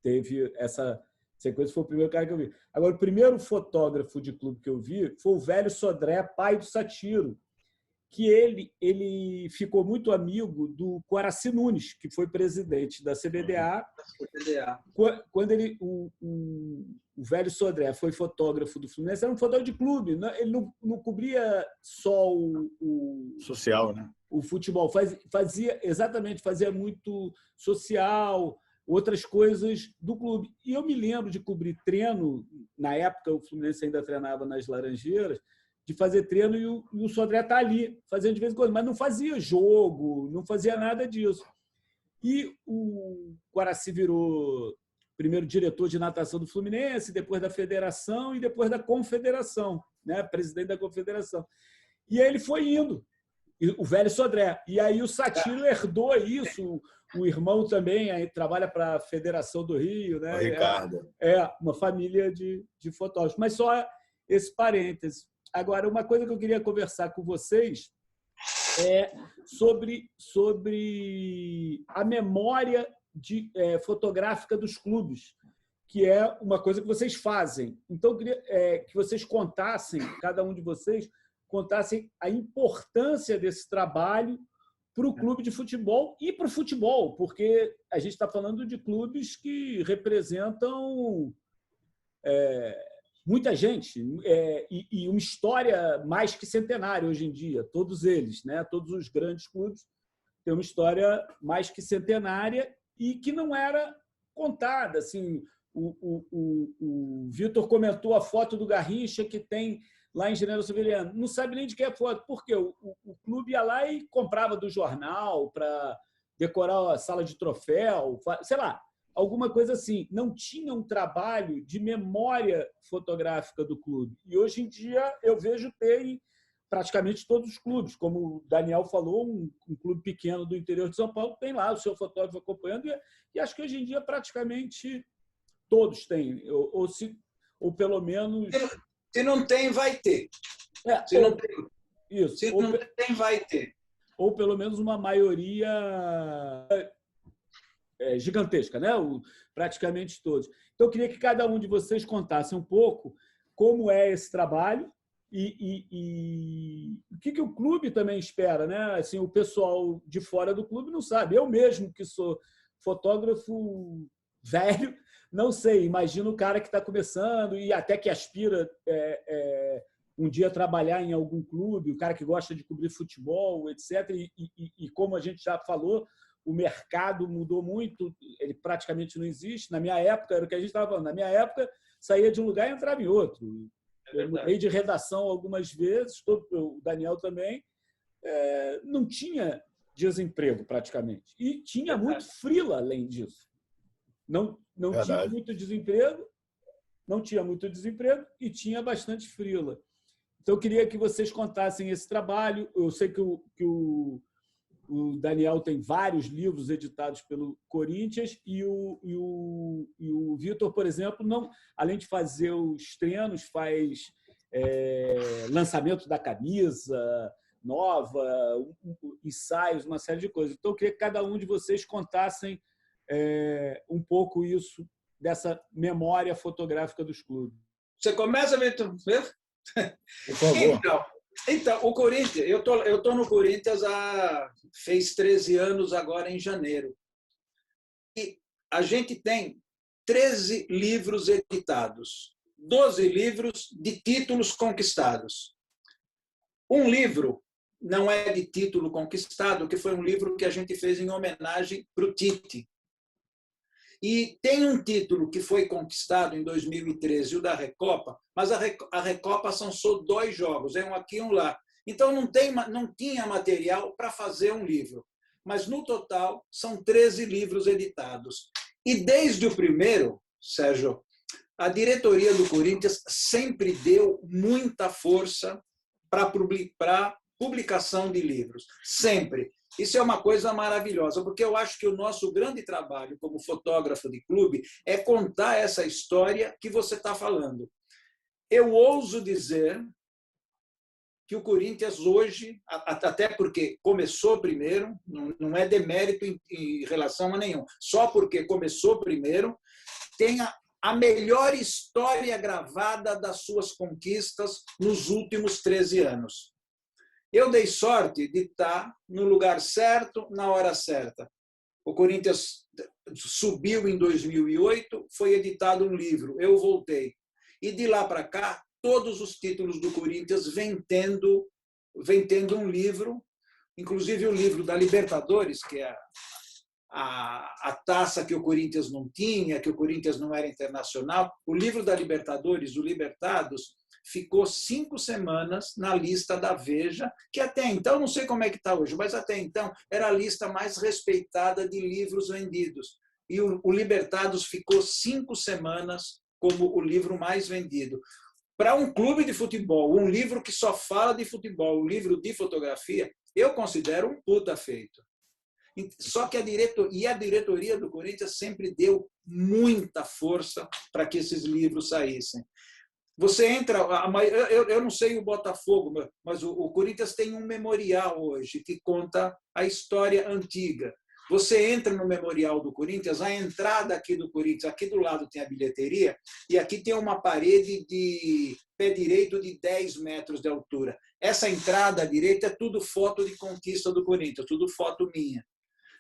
teve essa sequência, foi o primeiro cara que eu vi. Agora, o primeiro fotógrafo de clube que eu vi foi o Velho Sodré, pai do Satiro, que ele ficou muito amigo do Coraci Nunes, que foi presidente da CBDA. Quando o Velho Sodré foi fotógrafo do Fluminense, era um fotógrafo de clube, ele não cobria só o social, né? O futebol, fazia muito social, outras coisas do clube. E eu me lembro de cobrir treino, na época o Fluminense ainda treinava nas Laranjeiras, de fazer treino e o Sodré está ali, fazendo de vez em quando, mas não fazia jogo, não fazia nada disso. E o Guaraci virou primeiro diretor de natação do Fluminense, depois da federação e depois da confederação, né? Presidente da confederação. E aí ele foi indo, o Velho Sodré. E aí o Satiro herdou isso, o irmão também aí trabalha para a Federação do Rio, né? O Ricardo. Uma família de fotógrafos. Mas só esse parêntese. Agora, uma coisa que eu queria conversar com vocês é sobre a memória fotográfica dos clubes, que é uma coisa que vocês fazem. Então, eu queria que vocês contassem, cada um de vocês, contassem a importância desse trabalho para o clube de futebol e para o futebol, porque a gente está falando de clubes que representam muita gente, e uma história mais que centenária hoje em dia, todos eles, né? Todos os grandes clubes têm uma história mais que centenária e que não era contada. Assim, o Vitor comentou a foto do Garrincha que tem lá em General Severiano. Não sabe nem de que é foto, porque o clube ia lá e comprava do jornal para decorar a sala de troféu, sei lá, alguma coisa assim. Não tinha um trabalho de memória fotográfica do clube. E hoje em dia eu vejo ter em praticamente todos os clubes. Como o Daniel falou, um clube pequeno do interior de São Paulo tem lá o seu fotógrafo acompanhando, e acho que hoje em dia praticamente todos têm, ou pelo menos... Se não tem, vai ter. Se não tem, isso. Se não tem, vai ter. Ou pelo menos uma maioria gigantesca, né? Praticamente todos. Então, eu queria que cada um de vocês contasse um pouco como é esse trabalho e o que o clube também espera, né? Assim, o pessoal de fora do clube não sabe. Eu mesmo, que sou fotógrafo velho, não sei. Imagino o cara que está começando e até que aspira um dia trabalhar em algum clube, o cara que gosta de cobrir futebol, etc. E como a gente já falou, o mercado mudou muito, ele praticamente não existe. Na minha época, era o que a gente estava falando, na minha época, saía de um lugar e entrava em outro. Eu mudei de redação algumas vezes, o Daniel também, não tinha desemprego praticamente. E tinha muito freela além disso. Não tinha muito desemprego, e tinha bastante freela. Então, eu queria que vocês contassem esse trabalho. Eu sei que o Daniel tem vários livros editados pelo Corinthians e o Vitor, por exemplo, não, além de fazer os treinos, faz lançamento da camisa nova, ensaios, uma série de coisas. Então, eu queria que cada um de vocês contassem um pouco isso, dessa memória fotográfica dos clubes. Você começa, Vitor? Por favor. Então, o Corinthians, eu tô no Corinthians fez 13 anos agora em janeiro. E a gente tem 13 livros editados, 12 livros de títulos conquistados. Um livro não é de título conquistado, que foi um livro que a gente fez em homenagem para o Tite. E tem um título que foi conquistado em 2013, o da Recopa, mas a Recopa são só 2 jogos, um aqui e um lá. Então, não tinha material para fazer um livro. Mas, no total, são 13 livros editados. E desde o primeiro, Sérgio, a diretoria do Corinthians sempre deu muita força para a publicação de livros. Sempre. Isso é uma coisa maravilhosa, porque eu acho que o nosso grande trabalho como fotógrafo de clube é contar essa história que você está falando. Eu ouso dizer que o Corinthians hoje, até porque começou primeiro, não é demérito em relação a nenhum, só porque começou primeiro, tem a melhor história gravada das suas conquistas nos últimos 13 anos. Eu dei sorte de estar no lugar certo, na hora certa. O Corinthians subiu em 2008, foi editado um livro, eu voltei. E de lá para cá, todos os títulos do Corinthians vêm tendo um livro, inclusive o livro da Libertadores, que é a taça que o Corinthians não tinha, que o Corinthians não era internacional. O livro da Libertadores, o Libertados, ficou 5 semanas na lista da Veja, que até então, não sei como é que está hoje, mas até então era a lista mais respeitada de livros vendidos. E o Libertados ficou 5 semanas como o livro mais vendido. Para um clube de futebol, um livro que só fala de futebol, um livro de fotografia, eu considero um puta feito. Só que a diretoria do Corinthians sempre deu muita força para que esses livros saíssem. Você entra, eu não sei o Botafogo, mas o Corinthians tem um memorial hoje que conta a história antiga. Você entra no memorial do Corinthians, a entrada aqui do Corinthians, aqui do lado tem a bilheteria, e aqui tem uma parede de pé direito de 10 metros de altura. Essa entrada à direita é tudo foto de conquista do Corinthians, tudo foto minha.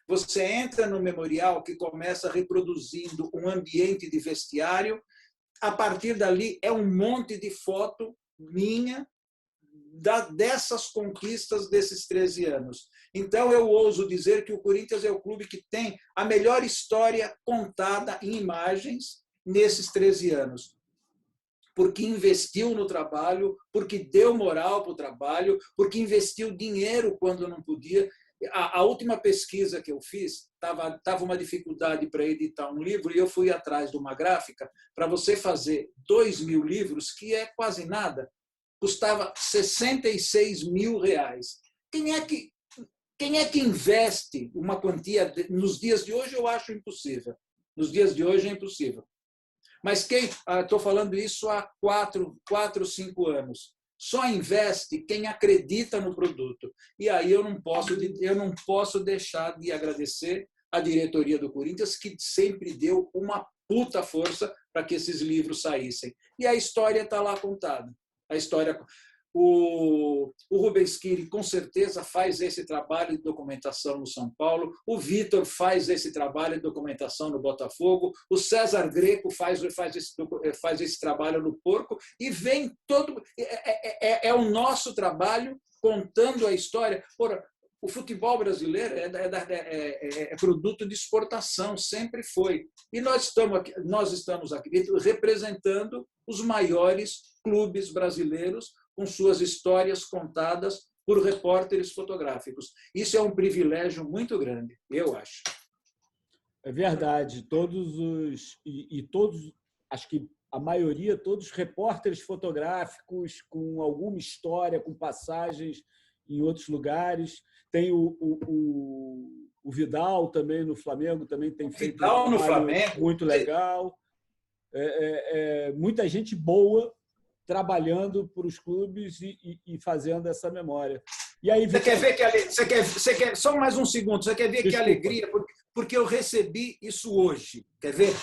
Você entra no memorial que começa reproduzindo um ambiente de vestiário. a partir dali é um monte de foto minha dessas conquistas desses 13 anos. Então, eu ouso dizer que o Corinthians é o clube que tem a melhor história contada em imagens nesses 13 anos. Porque investiu no trabalho, porque deu moral para o trabalho, porque investiu dinheiro quando não podia. A última pesquisa que eu fiz, estava uma dificuldade para editar um livro, e eu fui atrás de uma gráfica. Para você fazer 2.000 livros, que é quase nada, custava R$66 mil. Quem é que investe uma quantia? Nos dias de hoje, eu acho impossível. Nos dias de hoje é impossível. Mas estou falando isso há 4, 5 anos. Só investe quem acredita no produto. E aí eu não posso deixar de agradecer a diretoria do Corinthians, que sempre deu uma puta força para que esses livros saíssem. E a história está lá contada. A história. O Rubens Schiri, com certeza, faz esse trabalho de documentação no São Paulo. O Vitor faz esse trabalho de documentação no Botafogo. O César Greco faz esse trabalho no Porco. E vem todo... É o nosso trabalho contando a história. Porra, o futebol brasileiro é produto de exportação, sempre foi. E nós estamos aqui representando os maiores clubes brasileiros com suas histórias contadas por repórteres fotográficos. Isso é um privilégio muito grande, eu acho. É verdade. Todos, acho que a maioria, todos repórteres fotográficos com alguma história, com passagens em outros lugares. Tem o Vidal também no Flamengo, também tem feito um trabalho muito legal. Muita gente boa trabalhando para os clubes e fazendo essa memória. E aí, Victor... Você quer só mais um segundo? Você quer ver que alegria? Porque eu recebi isso hoje. Quer ver?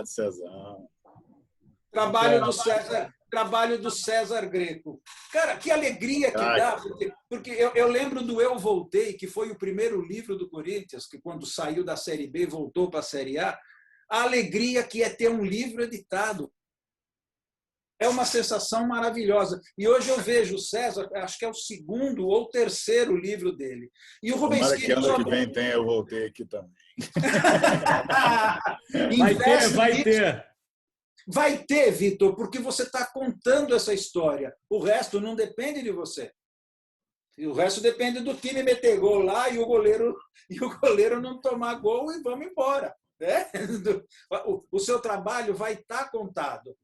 Cezão. Trabalho do César Greco. Cara, que alegria que dá, porque eu lembro do Eu Voltei, que foi o primeiro livro do Corinthians, que quando saiu da Série B voltou para a Série A. A alegria que é ter um livro editado. É uma sensação maravilhosa. E hoje eu vejo o César, acho que é o 2º ou 3º livro dele. E o Rubens Schiri... que ano que vem tem Eu Voltei aqui também. Vai ter. Vai ter, Vitor, porque você está contando essa história. O resto não depende de você. E o resto depende do time meter gol lá e o goleiro não tomar gol e vamos embora. Né? O seu trabalho vai estar contado.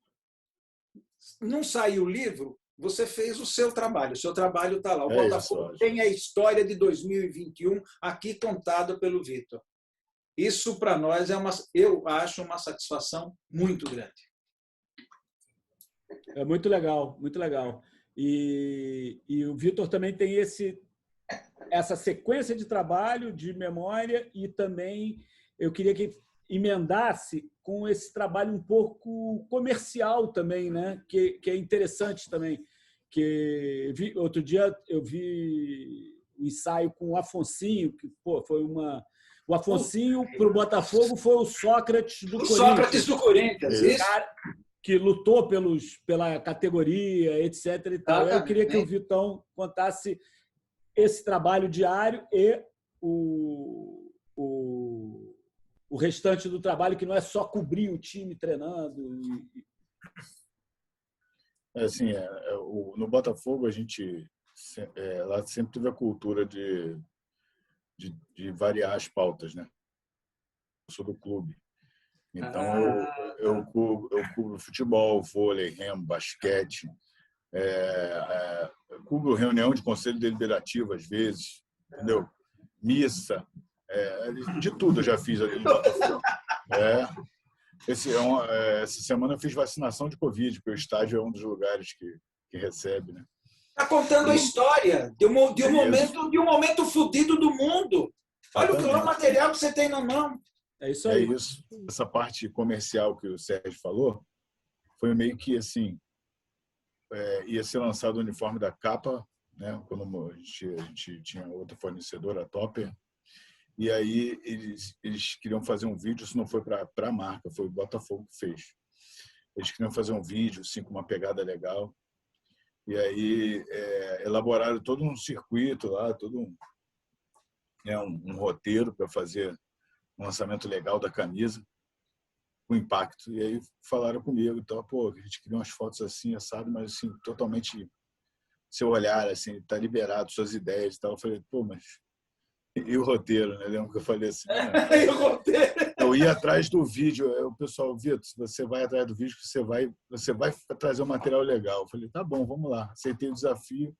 Não saiu o livro, você fez o seu trabalho. O seu trabalho está lá. O Botafogo tem a história de 2021 aqui contada pelo Vitor. Isso, para nós, eu acho uma satisfação muito grande. É muito legal, muito legal. E o Vitor também tem essa sequência de trabalho, de memória, e também eu queria que emendasse com esse trabalho um pouco comercial também, né? Que é interessante também. Outro dia eu vi o ensaio com o Afonsinho, que foi uma... O Afonsinho, para o Botafogo, foi o Sócrates do Corinthians. Sócrates do Corinthians, isso. Cara que lutou pela categoria, etc. E tal. Eu queria que o Vitão contasse esse trabalho diário e o restante do trabalho, que não é só cobrir o time treinando. Assim, no Botafogo, a gente lá sempre teve a cultura de variar as pautas, né? Eu sou do clube. Então, eu cubro futebol, vôlei, remo, basquete, cubro reunião de conselho deliberativo, às vezes, entendeu? Missa, de tudo eu já fiz ali no Botafogo. Essa semana eu fiz vacinação de Covid, porque o estádio é um dos lugares que recebe, né? Está contando a história de um momento fodido do mundo. Olha o material que você tem na mão. É isso aí. É isso. Essa parte comercial que o Sérgio falou foi meio que assim, ia ser lançado o uniforme da Capa, né? Quando a gente tinha outra fornecedora, a Topper, E aí eles queriam fazer um vídeo, isso não foi para a marca, foi o Botafogo que fez. Eles queriam fazer um vídeo, assim, com uma pegada legal. E aí elaboraram todo um circuito lá, todo um roteiro para fazer um lançamento legal da camisa, com impacto. E aí falaram comigo, então, pô, a gente queria umas fotos assim, assado, mas assim, totalmente seu olhar, assim, tá liberado, suas ideias e tal. Eu falei, pô, mas e o roteiro, né? Lembra que eu falei assim, E o roteiro? eu ia atrás do vídeo, o pessoal, Vitor, se você vai atrás do vídeo, você vai trazer um material legal. Eu falei, tá bom, vamos lá. Aceitei o desafio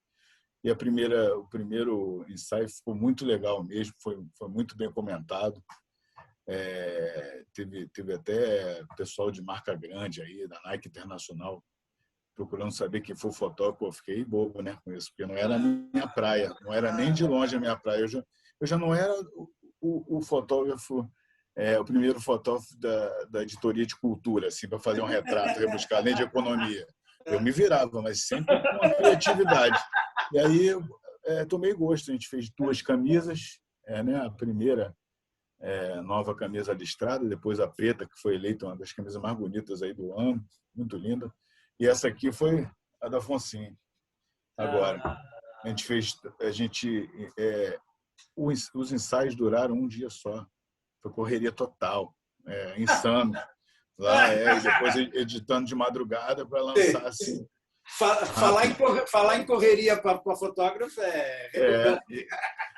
e o primeiro ensaio ficou muito legal mesmo, foi muito bem comentado. Teve até pessoal de marca grande aí, da Nike Internacional, procurando saber quem foi o fotógrafo. Eu fiquei bobo, né, com isso, porque não era a minha praia, não era nem de longe a minha praia. Eu já não era o fotógrafo, o primeiro fotógrafo da editoria de cultura, assim, para fazer um retrato rebuscado, nem de economia. Eu me virava, mas sempre com uma criatividade. E aí tomei gosto. A gente fez 2 camisas, né? A primeira nova camisa listrada, depois a preta, que foi eleita uma das camisas mais bonitas aí do ano, muito linda. E essa aqui foi a da Afonsinho. Agora, os ensaios duraram um dia só. Foi correria total, insano. Lá, e depois editando de madrugada para lançar assim. Falar em correria para fotógrafo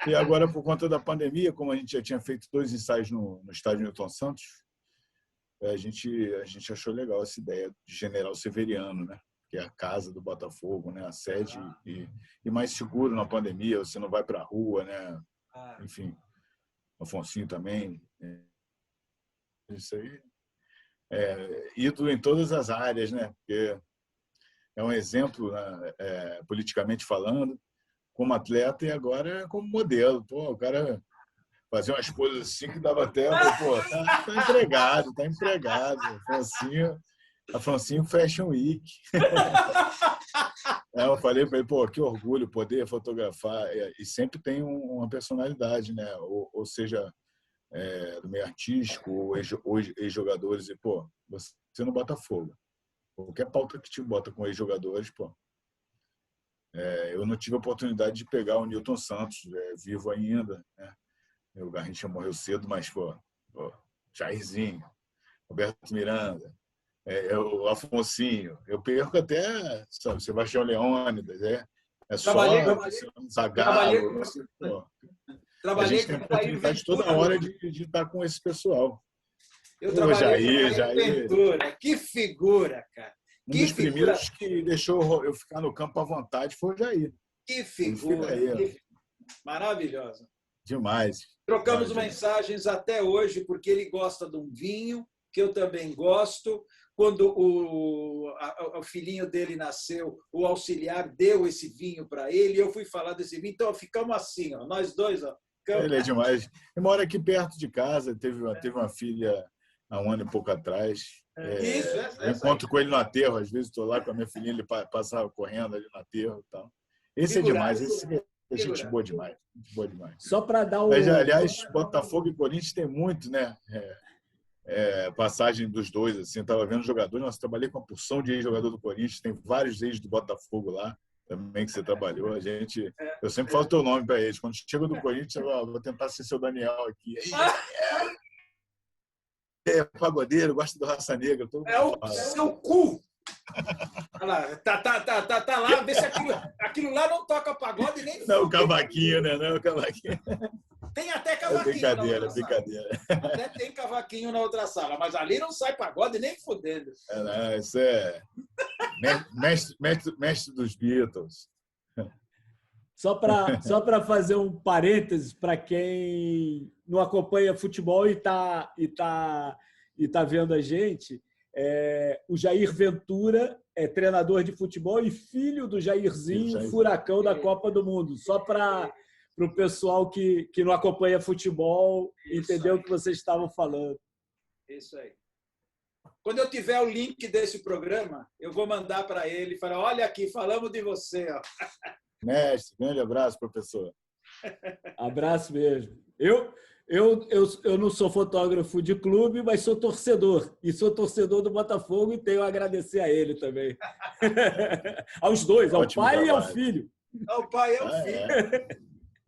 E agora, por conta da pandemia, como a gente já tinha feito 2 ensaios no estádio Newton Santos, a gente achou legal essa ideia de General Severiano, né? Que é a casa do Botafogo, né? A sede e mais seguro na pandemia, você não vai para a rua, né? Enfim, Afonsinho também. Isso aí. Ídolo em todas as áreas, né? Porque é um exemplo, né? Politicamente falando, como atleta e agora como modelo. Pô, o cara fazia umas coisas assim que dava até, pô, tá empregado. Afonsinho Fashion Week. Eu falei para ele, pô, que orgulho poder fotografar. E sempre tem uma personalidade, né? Ou seja, do meio artístico, ou ex-jogadores. E, pô, você no Botafogo. Qualquer pauta que te bota com ex-jogadores, pô. Eu não tive a oportunidade de pegar o Newton Santos, vivo ainda, né? O Garrincha morreu cedo, mas, pô, Jairzinho, Roberto Miranda, o Afonsinho. Eu perco até Sebastião Leônidas, só Zagallo. A gente tem a oportunidade toda hora de estar com esse pessoal. Eu trabalhei com Ventura. Que figura, cara. Um dos primeiros que deixou eu ficar no campo à vontade foi o Jair. Que figura. Maravilhosa. Demais. Trocamos mensagens até hoje, porque ele gosta de um vinho, que eu também gosto. Quando o filhinho dele nasceu, o auxiliar deu esse vinho para ele, e eu fui falar desse vinho. Então, ficamos assim, nós dois. Ele é demais. Ele mora aqui perto de casa, teve uma filha há um ano e pouco atrás. Eu encontro com ele no aterro, às vezes estou lá com a minha filhinha, ele passava correndo ali no aterro e tal. Esse é demais, esse é gente boa demais. Gente boa demais. Só para dar Mas, aliás, Botafogo e Corinthians tem muito, né? Passagem dos dois, assim, estava vendo jogadores, nós trabalhei com uma porção de ex-jogador do Corinthians, tem vários ex do Botafogo lá também que você trabalhou. Eu sempre falo o teu nome para eles. Quando chega do Corinthians, eu vou tentar ser seu Daniel aqui. Pagodeiro, gosta do Raça Negra. O seu cu! Olha lá, tá lá, vê se aquilo lá não toca pagode nem. Não, o cavaquinho, né? Não, o cavaquinho. Tem até cavaquinho. Brincadeira. Até tem cavaquinho na outra sala, mas ali não sai pagode nem fodendo. Isso é mestre dos Beatles. Só para fazer um parênteses para quem não acompanha futebol e tá vendo a gente, o Jair Ventura é treinador de futebol e filho do Jairzinho, furacão da Copa do Mundo. Só para o pessoal que não acompanha futebol entender o que vocês estavam falando. Isso aí. Quando eu tiver o link desse programa, eu vou mandar para ele e falar: olha aqui, falamos de você. Ó. Mestre, grande abraço, professor. Abraço mesmo. Eu não sou fotógrafo de clube, mas sou torcedor. E sou torcedor do Botafogo e tenho a agradecer a ele também. Aos dois, ao Ótimo pai e ao trabalho. filho. O pai é o Ah, filho. é.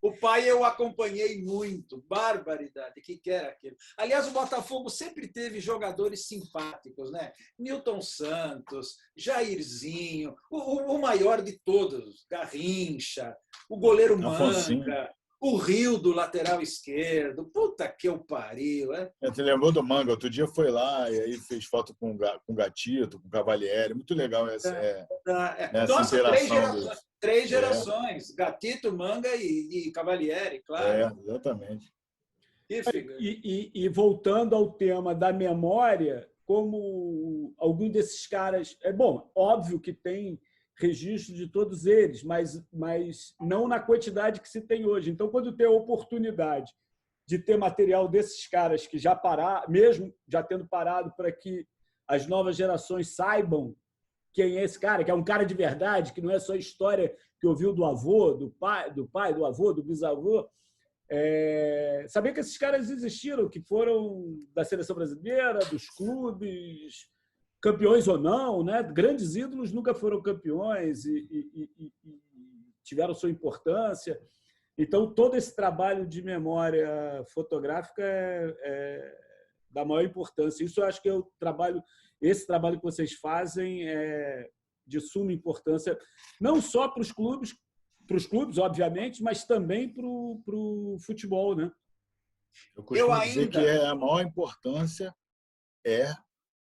O pai eu acompanhei muito, barbaridade, que era aquilo. Aliás, o Botafogo sempre teve jogadores simpáticos, né? Nilton Santos, Jairzinho, o maior de todos, Garrincha, o goleiro Afonsinho. Manga, o Rio do lateral esquerdo. Puta que eu pariu, é? Você lembrou do Manga? Outro dia foi lá e aí fez foto com o Gatito, com o Cavalieri. Muito legal essa Nossa, interação. três gerações. Gatito, Manga e Cavalieri, claro. Exatamente. Que figura. E voltando ao tema da memória, como algum desses caras... Bom, óbvio que tem registro de todos eles, mas não na quantidade que se tem hoje. Então, quando tem a oportunidade de ter material desses caras que já pararam, mesmo já tendo parado, para que as novas gerações saibam quem é esse cara, que é um cara de verdade, que não é só história que ouviu do avô, do pai, do avô, do bisavô. Saber que esses caras existiram, que foram da seleção brasileira, dos clubes, campeões ou não, né? Grandes ídolos nunca foram campeões e tiveram sua importância. Então, todo esse trabalho de memória fotográfica é da maior importância. Isso eu acho que é esse trabalho que vocês fazem é de suma importância, não só para os clubes, obviamente, mas também para o futebol, né? Eu costumo dizer que a maior importância é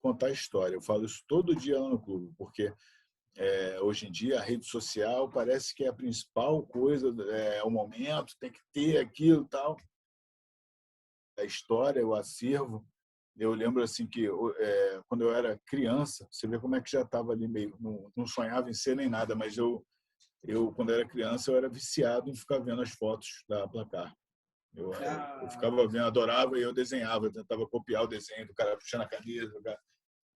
contar a história. Eu falo isso todo dia lá no clube, porque hoje em dia a rede social parece que é a principal coisa, é o momento, tem que ter aquilo e tal. A história, o acervo. Eu lembro assim que quando eu era criança, você vê como é que já estava ali meio, não sonhava em ser nem nada, mas eu quando era criança eu era viciado em ficar vendo as fotos da Placar. Eu ficava vendo, adorava e eu desenhava, eu tentava copiar o desenho do cara puxando a camisa,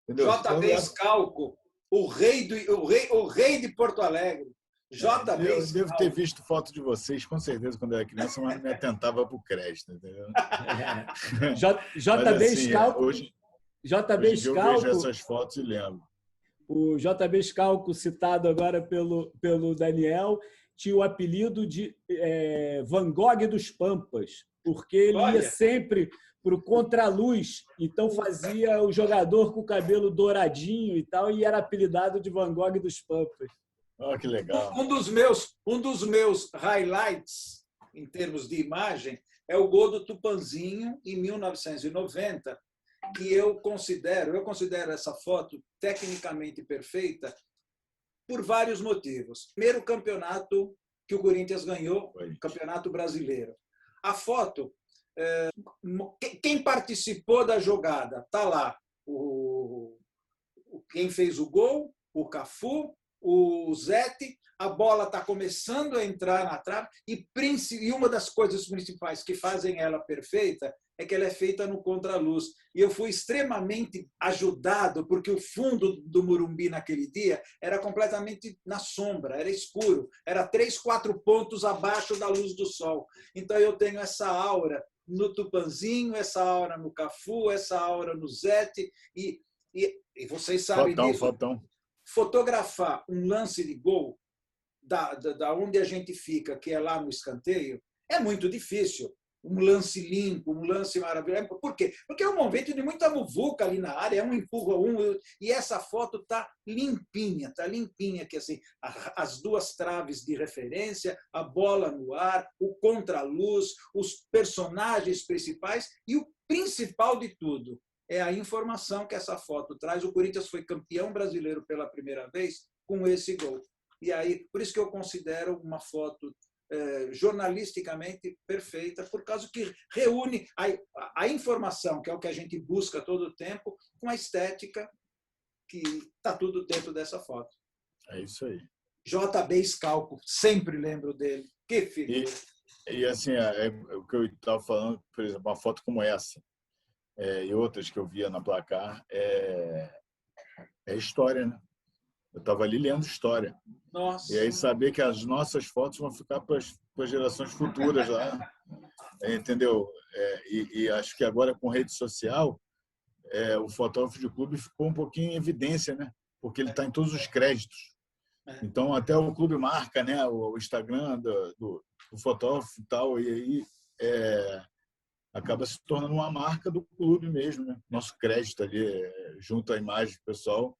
entendeu? JB Scalco, o rei de Porto Alegre. JB Eu devo ter visto foto de vocês, com certeza, quando eu era criança, mas não me atentava para o crédito, entendeu? JB Scalco. Hoje em dia eu vejo essas fotos e lembro. O JB Scalco, citado agora pelo Daniel, tinha o apelido de Van Gogh dos Pampas, porque ele ia sempre para o contraluz, então fazia o jogador com o cabelo douradinho e tal, e era apelidado de Van Gogh dos Pampas. Oh, que legal. Um dos meus highlights, em termos de imagem, é o gol do Tupanzinho, em 1990, que eu considero essa foto tecnicamente perfeita por vários motivos. Primeiro, o campeonato que o Corinthians ganhou, o Campeonato Brasileiro. A foto, quem participou da jogada, está lá. Quem fez o gol, o Cafu, o Zete, a bola está começando a entrar na trave e uma das coisas principais que fazem ela perfeita é que ela é feita no contraluz. E eu fui extremamente ajudado, porque o fundo do Morumbi naquele dia era completamente na sombra, era escuro, era 3, 4 pontos abaixo da luz do sol. Então eu tenho essa aura no Tupanzinho, essa aura no Cafu, essa aura no Zete, e vocês sabem disso. Fotão. Fotografar um lance de gol da onde a gente fica, que é lá no escanteio, é muito difícil. Um lance limpo, um lance maravilhoso. Por quê? Porque é um momento de muita muvuca ali na área, um empurra e essa foto está limpinha, que assim, as duas traves de referência, a bola no ar, o contraluz, os personagens principais e o principal de tudo é a informação que essa foto traz. O Corinthians foi campeão brasileiro pela primeira vez com esse gol. E aí, por isso que eu considero uma foto jornalisticamente perfeita, por causa que reúne a informação, que é o que a gente busca todo o tempo, com a estética, que está tudo dentro dessa foto. É isso aí. JB Scalco, sempre lembro dele. Que figura. E assim, o que eu estava falando, por exemplo, uma foto como essa, e outras que eu via na Placar, é história, né? Eu estava ali lendo história. Nossa. E aí saber que as nossas fotos vão ficar para as gerações futuras lá, entendeu? E acho que agora com rede social, o fotógrafo de clube ficou um pouquinho em evidência, né? Porque ele está em todos os créditos. Então, até o clube marca, né, o Instagram do fotógrafo e tal, e aí acaba se tornando uma marca do clube mesmo, né? Nosso crédito ali, junto à imagem do pessoal.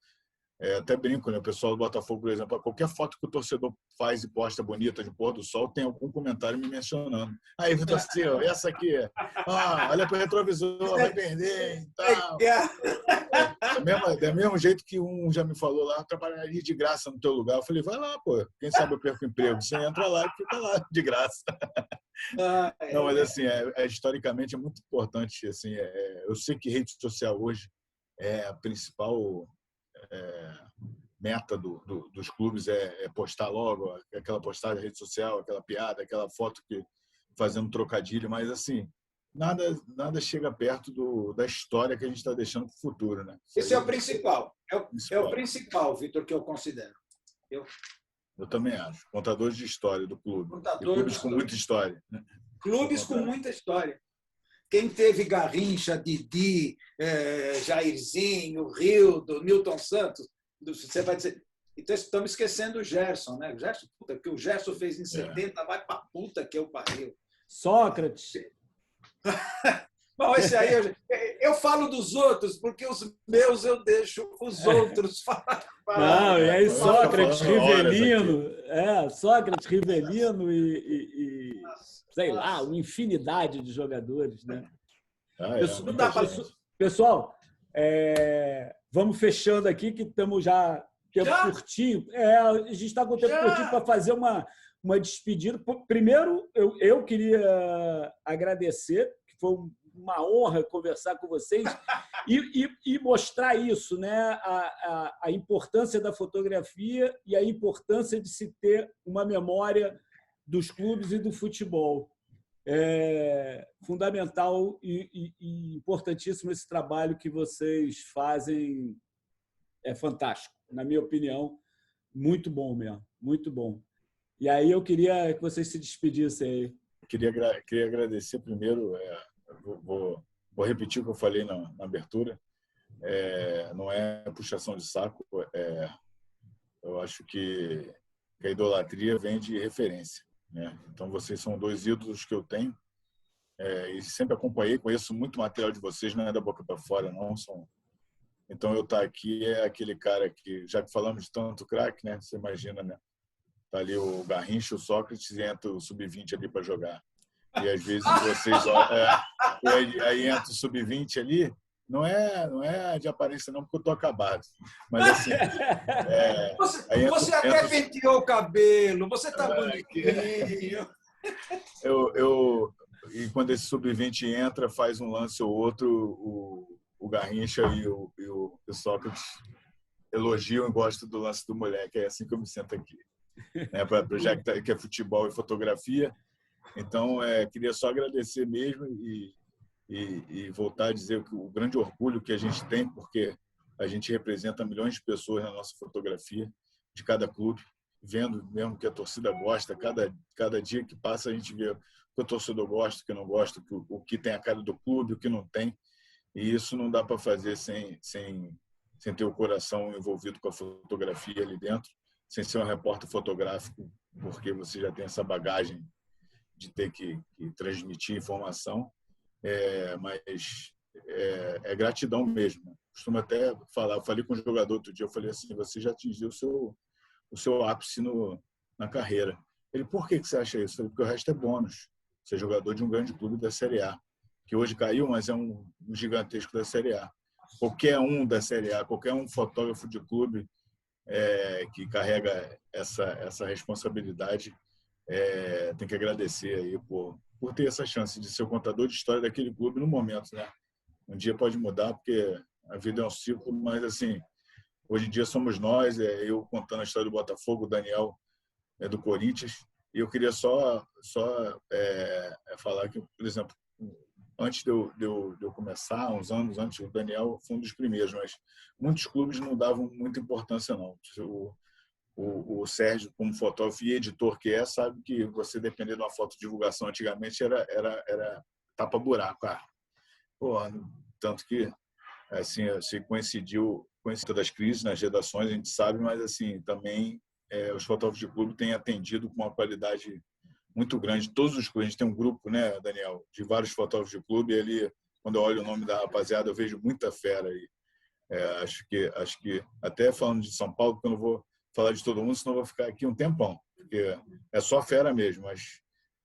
Até brinco, né? O pessoal do Botafogo, por exemplo, qualquer foto que o torcedor faz e posta bonita de pôr do sol, tem algum comentário me mencionando. Aí, Vitor Silva, essa aqui, olha para o retrovisor, vai perder e tal. Do mesmo jeito que um já me falou lá, eu trabalharia de graça no teu lugar. Eu falei, vai lá, pô, quem sabe eu perco o emprego. Você entra lá e fica lá de graça. Não, mas assim, historicamente é muito importante. Assim, eu sei que rede social hoje é a principal meta dos clubes, é postar logo aquela postagem na rede social, aquela piada, aquela foto fazendo trocadilho, mas assim, nada chega perto da história que a gente está deixando para o futuro, né? Esse é o principal. É o principal, Vitor, que eu considero. Eu também acho. Contadores de história do clube. Clubes com muita história. Clubes com muita história. Quem teve Garrincha, Didi, Jairzinho, Rildo, Newton Santos, você vai dizer... Então, estamos esquecendo o Gerson, né? O Gerson, puta, que o Gerson fez em 70, vai pra puta que eu pariu. Sócrates. Bom, esse aí eu falo dos outros, porque os meus eu deixo os outros falar. Não, e aí Sócrates, Rivelino, Sócrates, Rivelino e sei lá, uma infinidade de jogadores, né? Pessoal, vamos fechando aqui, que estamos já tempo curtinho. A gente está com tempo curtinho para fazer uma despedida. Primeiro, eu queria agradecer, que foi uma honra conversar com vocês e mostrar isso, né? A importância da fotografia e a importância de se ter uma memória dos clubes e do futebol. É fundamental e importantíssimo esse trabalho que vocês fazem. É fantástico, na minha opinião. Muito bom mesmo, muito bom. E aí eu queria que vocês se despedissem aí. Queria agradecer primeiro, vou repetir o que eu falei na abertura, não é puxação de saco, eu acho que a idolatria vem de referência, né? Então vocês são dois ídolos que eu tenho, e sempre acompanhei, conheço muito material de vocês, não é da boca para fora, não são. Então eu estar aqui é aquele cara que, já que falamos de tanto craque, né? Você imagina, né? Tá ali o Garrincha, o Sócrates, e entra o sub-20 ali para jogar. E às vezes vocês aí entra o sub-20 ali, não é de aparência não, porque eu tô acabado. Mas assim, você até penteou o cabelo, você tá bonitinho. E quando esse sub-20 entra, faz um lance ou outro, o Garrincha e o Sócrates elogiam e gostam do lance do moleque. É assim que eu me sinto aqui, né? Já que é futebol e fotografia. Então, queria só agradecer mesmo e voltar a dizer que o grande orgulho que a gente tem, porque a gente representa milhões de pessoas na nossa fotografia, de cada clube, vendo mesmo que a torcida gosta. Cada dia que passa, a gente vê o que o torcedor gosta, o que não gosta, o que tem a cara do clube, o que não tem. E isso não dá para fazer sem ter o coração envolvido com a fotografia ali dentro, sem ser um repórter fotográfico, porque você já tem essa bagagem de ter que transmitir informação, mas é gratidão mesmo. Costumo até falar, eu falei com um jogador outro dia, eu falei assim, você já atingiu o seu ápice na carreira. Ele, por que você acha isso? Eu falei, porque o resto é bônus. Você é jogador de um grande clube da Série A, que hoje caiu, mas é um gigantesco da Série A. Qualquer um da Série A, qualquer um fotógrafo de clube que carrega essa responsabilidade, tem que agradecer aí por ter essa chance de ser o contador de história daquele clube no momento, né? Um dia pode mudar, porque a vida é um ciclo, mas assim, hoje em dia somos nós, eu contando a história do Botafogo, o Daniel do Corinthians, e eu queria só falar que, por exemplo, antes de eu começar, uns anos antes, o Daniel foi um dos primeiros, mas muitos clubes não davam muita importância, não. O Sérgio, como fotógrafo e editor que sabe que você depender de uma fotodivulgação antigamente era tapa-buraco. Porra, tanto que assim, coincidiu todas as crises nas redações, a gente sabe, mas assim também os fotógrafos de clube têm atendido com uma qualidade muito grande. Todos os clubes, a gente tem um grupo, né, Daniel, de vários fotógrafos de clube, e ali, quando eu olho o nome da rapaziada, eu vejo muita fera aí. Acho que até falando de São Paulo, porque eu não vou falar de todo mundo, senão eu vou ficar aqui um tempão, porque é só fera mesmo,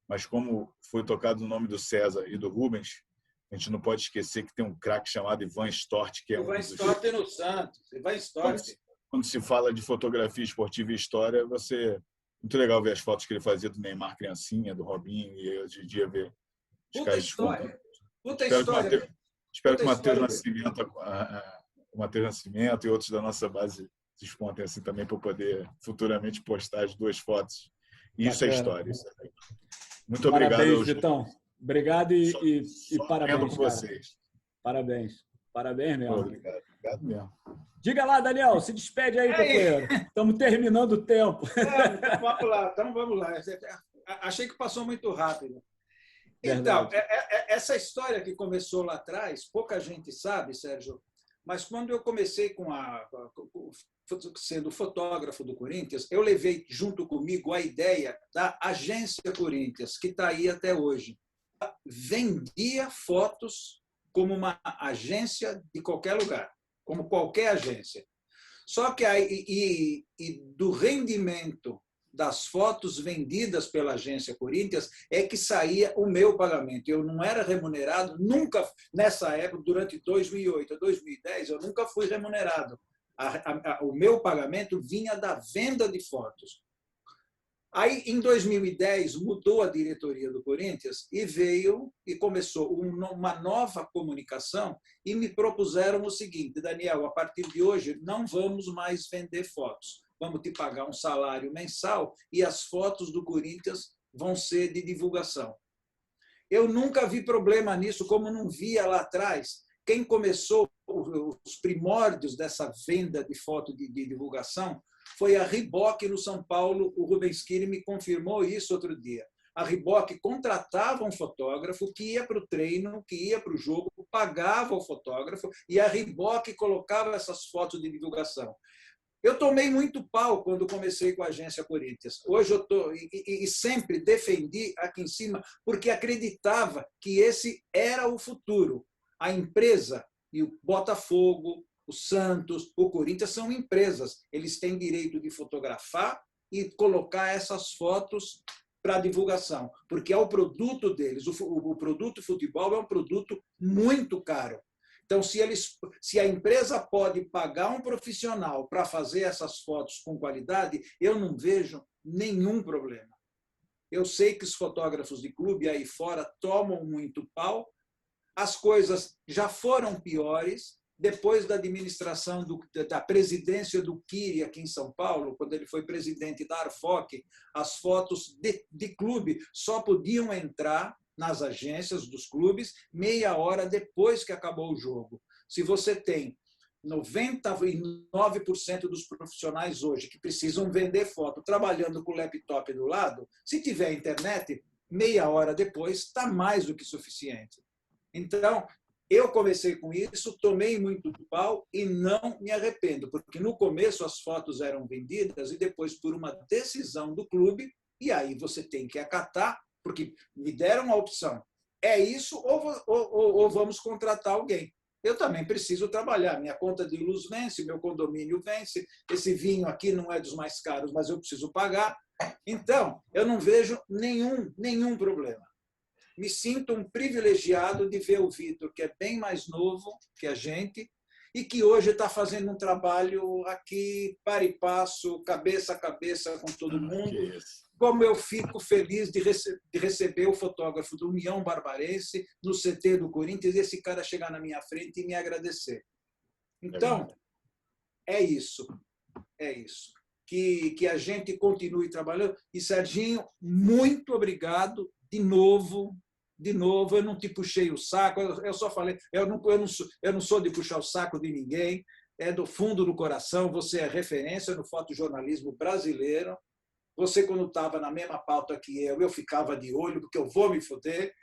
mas como foi tocado o nome do César e do Rubens, a gente não pode esquecer que tem um craque chamado Ivan Stort, que é Ivan Stort no Santos. Ivan Stort. Quando se fala de fotografia esportiva e história, muito legal ver as fotos que ele fazia do Neymar criancinha, do Robinho, e hoje em dia ver os caras história. Puta espero que o Matheus Nascimento e outros da nossa base se despontem assim também para poder futuramente postar as 2 fotos. Isso é história. Muito obrigado. Parabéns, Vitão. Obrigado e parabéns, com vocês. Parabéns. Parabéns mesmo. Obrigado mesmo. Diga lá, Daniel, se despede aí, companheiro. Estamos terminando o tempo. Vamos lá. Achei que passou muito rápido. Verdade. Então, essa história que começou lá atrás, pouca gente sabe, Sérgio, mas quando eu comecei sendo fotógrafo do Corinthians, eu levei junto comigo a ideia da Agência Corinthians, que está aí até hoje. Vendia fotos como uma agência de qualquer lugar, como qualquer agência. Só que aí, do rendimento das fotos vendidas pela Agência Corinthians é que saía o meu pagamento. Eu não era remunerado, nunca, nessa época, durante 2008 a 2010, eu nunca fui remunerado. O meu pagamento vinha da venda de fotos. Aí, em 2010, mudou a diretoria do Corinthians e começou uma nova comunicação e me propuseram o seguinte: Daniel, a partir de hoje não vamos mais vender fotos. Vamos te pagar um salário mensal e as fotos do Corinthians vão ser de divulgação. Eu nunca vi problema nisso, como não via lá atrás. Quem começou os primórdios dessa venda de foto de divulgação foi a Reebok no São Paulo. O Rubens Kiri me confirmou isso outro dia. A Reebok contratava um fotógrafo que ia para o treino, que ia para o jogo, pagava o fotógrafo e a Reebok colocava essas fotos de divulgação. Eu tomei muito pau quando comecei com a Agência Corinthians. Hoje eu estou e sempre defendi aqui em cima porque acreditava que esse era o futuro. A empresa e o Botafogo, o Santos, o Corinthians são empresas. Eles têm direito de fotografar e colocar essas fotos para divulgação, porque é o produto deles. O produto futebol é um produto muito caro. Então, se a empresa pode pagar um profissional para fazer essas fotos com qualidade, eu não vejo nenhum problema. Eu sei que os fotógrafos de clube aí fora tomam muito pau. As coisas já foram piores. Depois da administração da presidência do Kiri aqui em São Paulo, quando ele foi presidente da Arfoc, as fotos de clube só podiam entrar nas agências dos clubes meia hora depois que acabou o jogo. Se você tem 99% dos profissionais hoje que precisam vender foto trabalhando com o laptop do lado, se tiver internet, meia hora depois está mais do que suficiente. Então, eu comecei com isso, tomei muito pau e não me arrependo, porque no começo as fotos eram vendidas e depois, por uma decisão do clube, e aí você tem que acatar, porque me deram a opção, é isso ou vamos contratar alguém. Eu também preciso trabalhar, minha conta de luz vence, meu condomínio vence, esse vinho aqui não é dos mais caros, mas eu preciso pagar. Então, eu não vejo nenhum problema. Me sinto um privilegiado de ver o Vitor, que é bem mais novo que a gente, e que hoje está fazendo um trabalho aqui, para e passo, cabeça a cabeça com todo mundo. Como eu fico feliz de receber o fotógrafo do União Barbarense no CT do Corinthians e esse cara chegar na minha frente e me agradecer. Então, é isso. Que a gente continue trabalhando. E, Serginho, muito obrigado de novo de novo, eu não te puxei o saco, eu só falei, eu não sou de puxar o saco de ninguém, é do fundo do coração, você é referência no fotojornalismo brasileiro. Você, quando estava na mesma pauta que eu ficava de olho, porque eu vou me foder.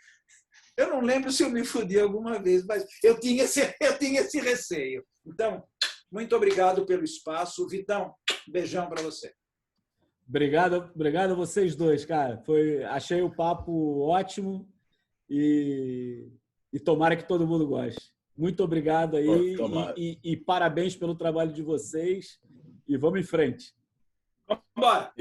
Eu não lembro se eu me fodi alguma vez, mas eu tinha esse receio. Então, muito obrigado pelo espaço. Vitão, beijão para você. Obrigado a vocês dois, cara. Achei o papo ótimo e tomara que todo mundo goste. Muito obrigado aí e parabéns pelo trabalho de vocês e vamos em frente. Vamos embora.